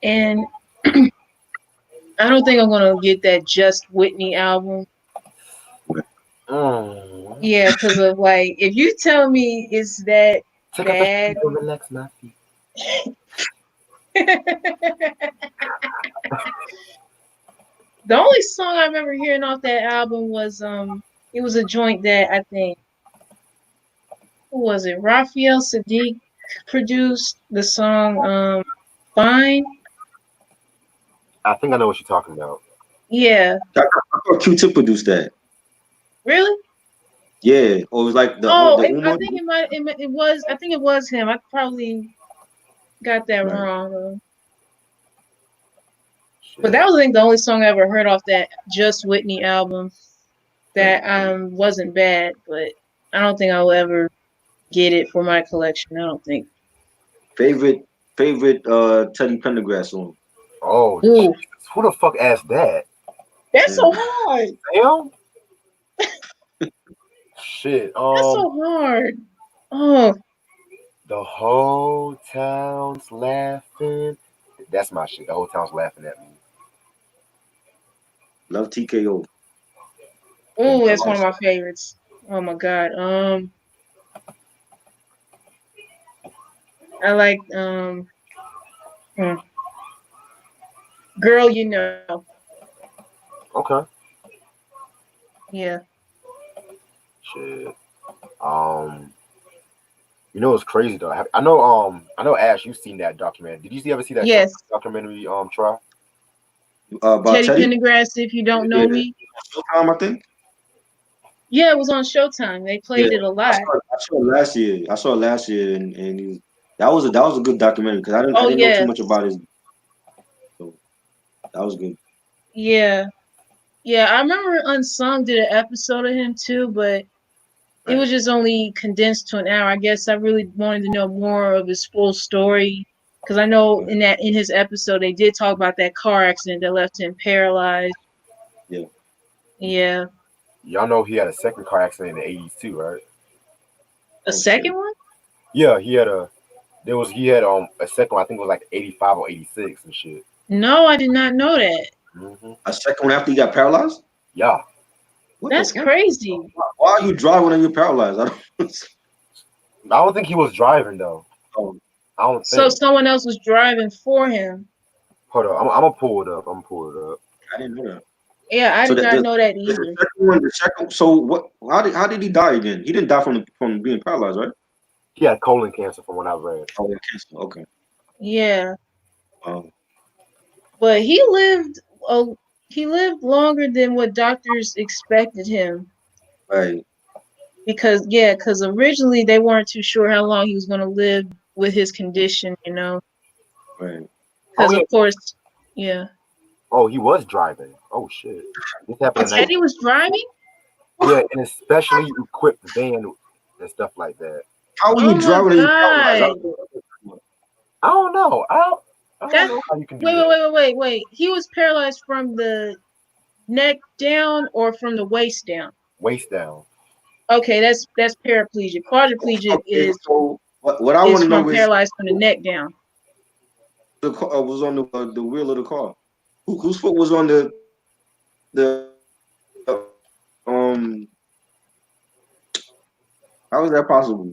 and I don't think I'm gonna get that Just Whitney album. Yeah, because of like, if you tell me it's that Take up a bad, seat and relax my feet. the only song I remember hearing off that album was it was a joint that I think, who was it? Raphael Sadiq produced the song Fine. I think I know what you're talking about. Yeah, I thought Q-Tip produced that. really? Yeah, or it was like the Oh, I Uma. think it was, I think it was him. I probably got that Right. wrong. But Shit. that was, I think, the only song I ever heard off that Just Whitney album that wasn't bad, but I don't think I'll ever get it for my collection. I don't think. Favorite Teddy Pendergrass song. Oh, Ooh, Jesus. Who the fuck asked that? that's Yeah. so hard. Damn. Shit. That's so hard. Oh, The whole town's laughing. That's my shit. The whole town's laughing at me. Love TKO. ooh, that's one of my favorites. Oh my god. I like hmm, Girl, You Know. Okay. Yeah. Shit. You know what's crazy though? I know Ash, you've seen that documentary. Did you ever see that Yes. documentary, Try? About Teddy Teddy. Pendergrass, If You Don't Know Yeah. Me. Showtime, I think. Yeah, it was on Showtime. They played it a lot. I saw it last year. And that was a good documentary because I didn't know yeah. too much about his. So that was good. Yeah. Yeah, I remember Unsung did an episode of him too, but it was just only condensed to an hour. I guess I really wanted to know more of his full story because I know in his episode they did talk about that car accident that left him paralyzed. Yeah. Yeah. Y'all know he had a second car accident in the '80s too, right? A second one? Yeah, he had a second one, I think it was like 85 or 86 and shit. No, I did not know that. Mm-hmm. A second one after he got paralyzed? Yeah. What That's the fuck? crazy. Why are you driving and you're paralyzed? I don't think he was driving though. Oh. I don't think. So someone else was driving for him. Hold on, I'm gonna pull it up. I didn't know that. Yeah, I did not know that either. The second. So what? How did he die again? He didn't die from being paralyzed, right? He had colon cancer, from what I read. Oh, yeah, cancer. Okay. Yeah. But he lived longer than what doctors expected him. Right. Because originally they weren't too sure how long he was going to live with his condition, you know. Right. Because of course, yeah. Oh, he was driving. Oh shit. This happened. Teddy was driving? Yeah, and especially equipped van and stuff like that. How are you driving? I don't know. I don't know how you can do that. Wait. He was paralyzed from the neck down or from the waist down? Waist down. Okay, that's paraplegic. Quadriplegic is so what I want to know is paralyzed from the neck down. The car was on the wheel of the car. Whose foot was on the how is that possible?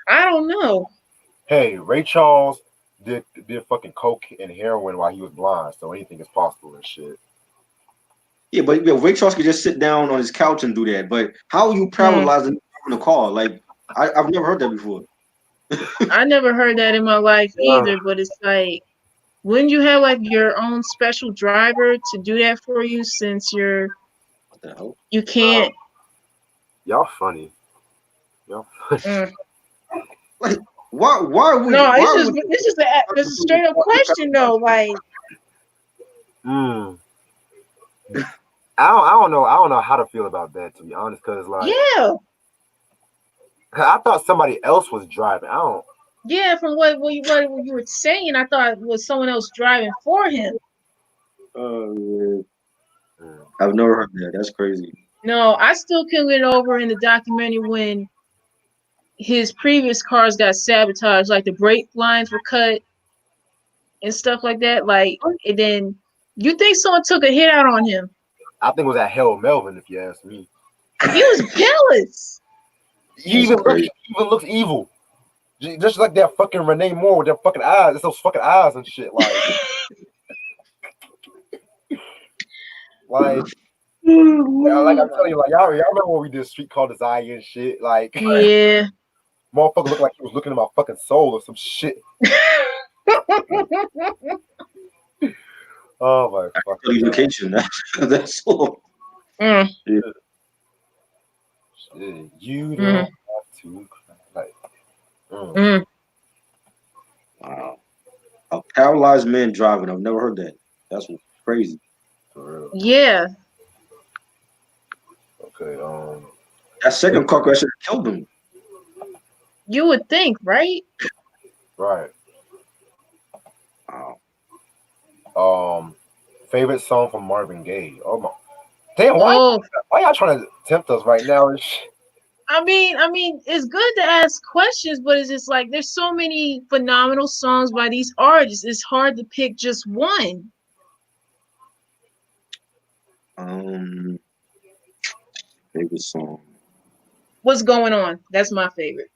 I don't know. Hey, Ray Charles did fucking coke and heroin while he was blind, so anything is possible and shit. Yeah, but Ray Charles could just sit down on his couch and do that. But how are you paralyzed in the car? Like I've never heard that before. I never heard that in my life either, but it's like, wouldn't you have like your own special driver to do that for you since you can't? Y'all funny. Y'all funny. Like why would no? It's just a straight up question though. Like, I don't know how to feel about that, to be honest, because like I thought somebody else was driving. I don't. Yeah, from what you were saying, I thought it was someone else driving for him. Oh, yeah. I've never heard that. That's crazy. No, I still couldn't get over in the documentary when his previous cars got sabotaged, like the brake lines were cut and stuff like that. Like, and then you think someone took a hit out on him? I think it was at Harold Melvin, if you ask me. He was jealous. He even looks evil. Just like that fucking Renee Moore with their fucking eyes. It's those fucking eyes and shit. Like, like I'm telling you, like y'all remember when we did Street Called Desire and shit? Like, Yeah. motherfucker looked like he was looking at my fucking soul or some shit. Oh my fucking vacation. That's all. Mm. Yeah. Shit, you don't have to cry. Like, Wow. A paralyzed man driving. I've never heard that. That's crazy. For real. Yeah. Okay. That second car crash should have killed him. You would think, right? Right. Wow. Favorite song from Marvin Gaye. Oh my. Damn, why y'all trying to tempt us right now and shit? I mean, it's good to ask questions, but it's just like there's so many phenomenal songs by these artists. It's hard to pick just one. Favorite song. What's going on? That's my favorite.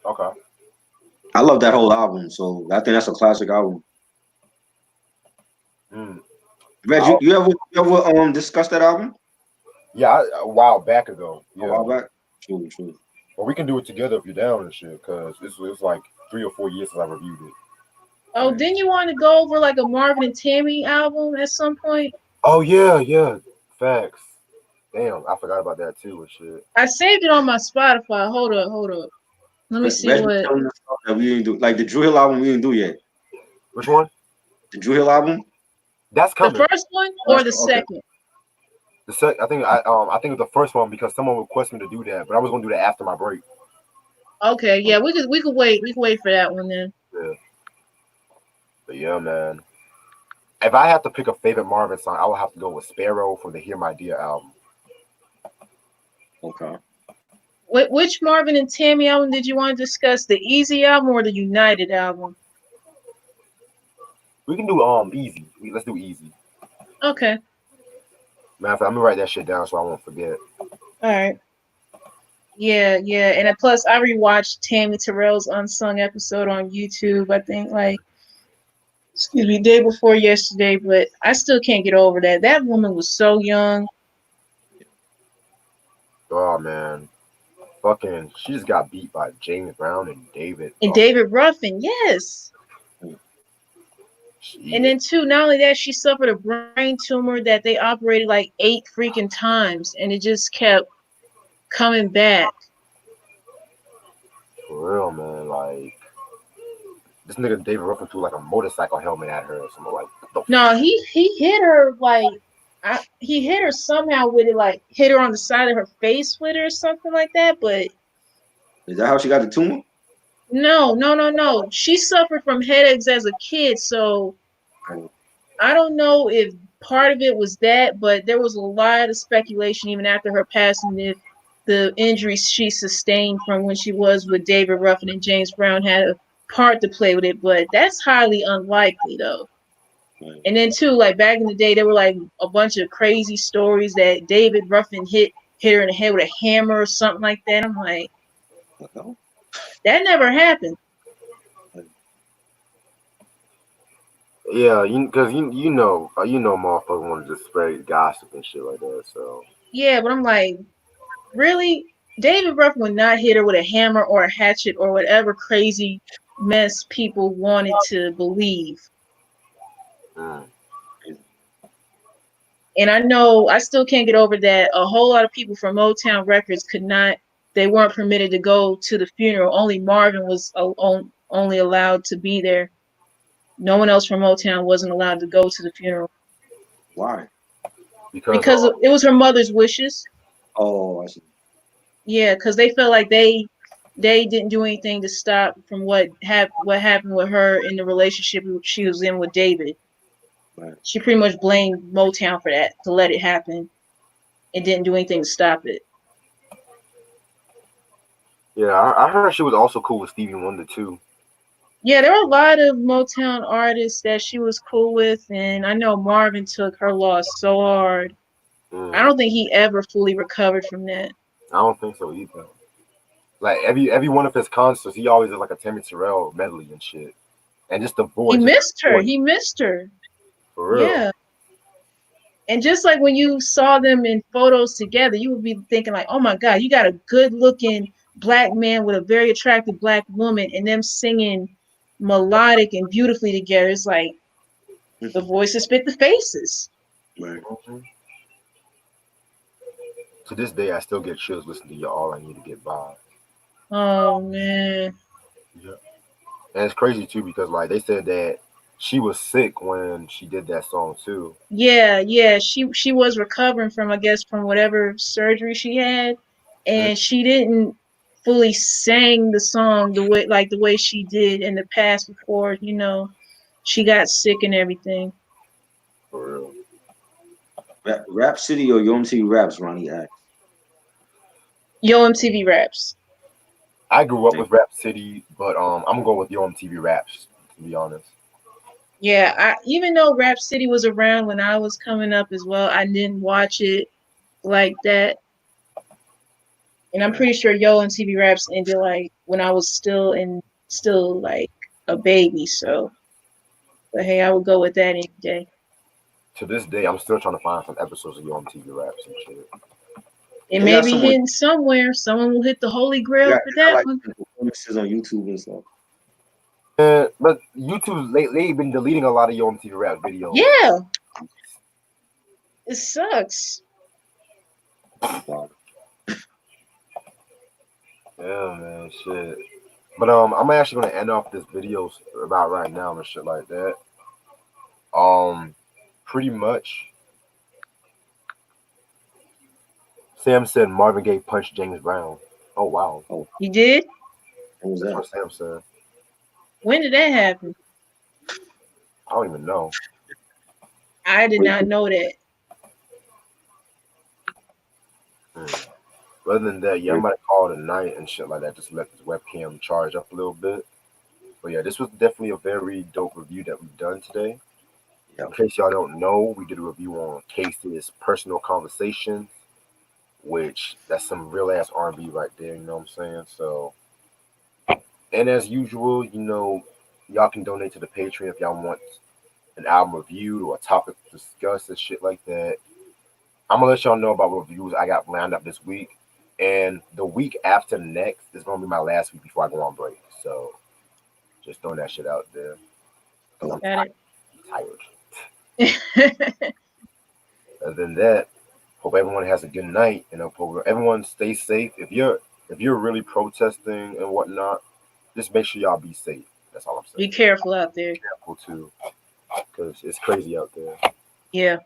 Okay. I love that whole album, so I think that's a classic album. Reg, you ever discuss that album? Yeah, a while back ago. Yeah. A while back? True. Well, we can do it together if you're down and shit, because it was like 3 or 4 years since I reviewed it. Oh, didn't you want to go over like a Marvin and Tammy album at some point? Oh yeah. Facts. Damn, I forgot about that too and shit. I saved it on my Spotify. Hold up. Let me see Reg what. that we didn't do. Like the Drew Hill album, we didn't do yet. Which one? The Drew Hill album. That's coming. The first one or the second? The I think it was the first one because someone requested me to do that, but I was gonna do that after my break. Okay, yeah, we could wait. We can wait for that one then. Yeah. But yeah, man. If I have to pick a favorite Marvin song, I would have to go with Sparrow from the Hear My Dear album. Okay. Which Marvin and Tammy album did you want to discuss? The Easy album or the United album? We can do Easy. Let's do Easy. Okay. Matter of fact, I'm gonna write that shit down so I won't forget. All right. Yeah, and plus I rewatched Tammy Terrell's Unsung episode on YouTube. I think day before yesterday, but I still can't get over that. That woman was so young. Oh man, fucking, she just got beat by James Brown and David. And David Ruffin, yes. Jeez. And then too, not only that, she suffered a brain tumor that they operated like 8 freaking times, and it just kept coming back. For real, man. Like, this nigga David Ruffin threw like a motorcycle helmet at her or something like. No, he hit her like. He hit her somehow with it, like hit her on the side of her face with it or something like that. But is that how she got the tumor? No. She suffered from headaches as a kid, so I don't know if part of it was that, but there was a lot of speculation even after her passing if the injuries she sustained from when she was with David Ruffin and James Brown had a part to play with it. But that's highly unlikely, though. And then too, like back in the day, there were like a bunch of crazy stories that David Ruffin hit her in the head with a hammer or something like that. I'm like, that never happened. Yeah, because you know, motherfuckers want to just spread gossip and shit like that. So yeah, but I'm like, really, David Ruffin would not hit her with a hammer or a hatchet or whatever crazy mess people wanted to believe. And I know I still can't get over that a whole lot of people from Motown Records they weren't permitted to go to the funeral. Only Marvin was only allowed to be there. No one else from Motown wasn't allowed to go to the funeral. Why? Because it was her mother's wishes. Oh, I see. Yeah, because they felt like they didn't do anything to stop from what happened with her in the relationship she was in with David. Right. She pretty much blamed Motown for that, to let it happen, and didn't do anything to stop it. Yeah, I heard she was also cool with Stevie Wonder too. Yeah, there were a lot of Motown artists that she was cool with, and I know Marvin took her loss so hard. I don't think he ever fully recovered from that. I don't think so either. Like every one of his concerts, he always does like a Tammy Terrell medley and shit, and just the voice. He missed her. voice, He missed her. for real. Yeah. And just like when you saw them in photos together, you would be thinking like, oh my God, you got a good looking black man with a very attractive black woman and them singing melodic and beautifully together. It's like the voices fit the faces. Right. Mhm. To this day, I still get chills listening to "You're All I Need to Get By." Oh man. Yeah. And it's crazy too because like they said that she was sick when she did that song too. Yeah. She was recovering from, I guess, from whatever surgery she had, and she didn't fully sing the song the way she did in the past before, she got sick and everything. For real. Rap City or Yo MTV Raps, Ronnie asked. Yo MTV Raps. I grew up with Rap City, but I'm gonna go with Yo MTV Raps to be honest. Yeah, even though Rap City was around when I was coming up as well, I didn't watch it like that. And I'm pretty sure Yo MTV Raps ended like when I was still like a baby. So, but hey, I would go with that any day. To this day, I'm still trying to find some episodes of Yo MTV Raps and shit. It They may got be someone- hidden somewhere. Someone will hit the holy grail for They got that like one. performances on YouTube and stuff. But YouTube lately been deleting a lot of Yo MTV Rap videos. Yeah, it sucks. Wow. Yeah, man, shit. But I'm actually gonna end off this video about right now and shit like that. Pretty much. Sam said Marvin Gaye punched James Brown. Oh wow, You did? What was that's that? what Sam said. When did that happen? I don't even know. I did not know that. Other than that, yeah, I'm about to call it a night and shit like that. Just let this webcam charge up a little bit. But yeah, this was definitely a very dope review that we've done today. Yeah. In case y'all don't know, we did a review on Casey's Personal Conversations, which that's some real ass R&B right there. You know what I'm saying? So, and as usual, y'all can donate to the Patreon if y'all want an album reviewed or a topic discussed and shit like that. I'm gonna let y'all know about reviews I got lined up this week, and the week after next is gonna be my last week before I go on break. So, just throwing that shit out there. I'm Got tired. it. Other than that, hope everyone has a good night, and hope everyone stays safe. If you're really protesting and whatnot, just make sure y'all be safe. That's all I'm Be saying. careful out there. Be careful too, because it's crazy out there. Yeah.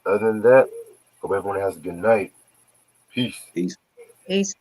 Other than that, hope everyone has a good night. Peace. Peace. Peace.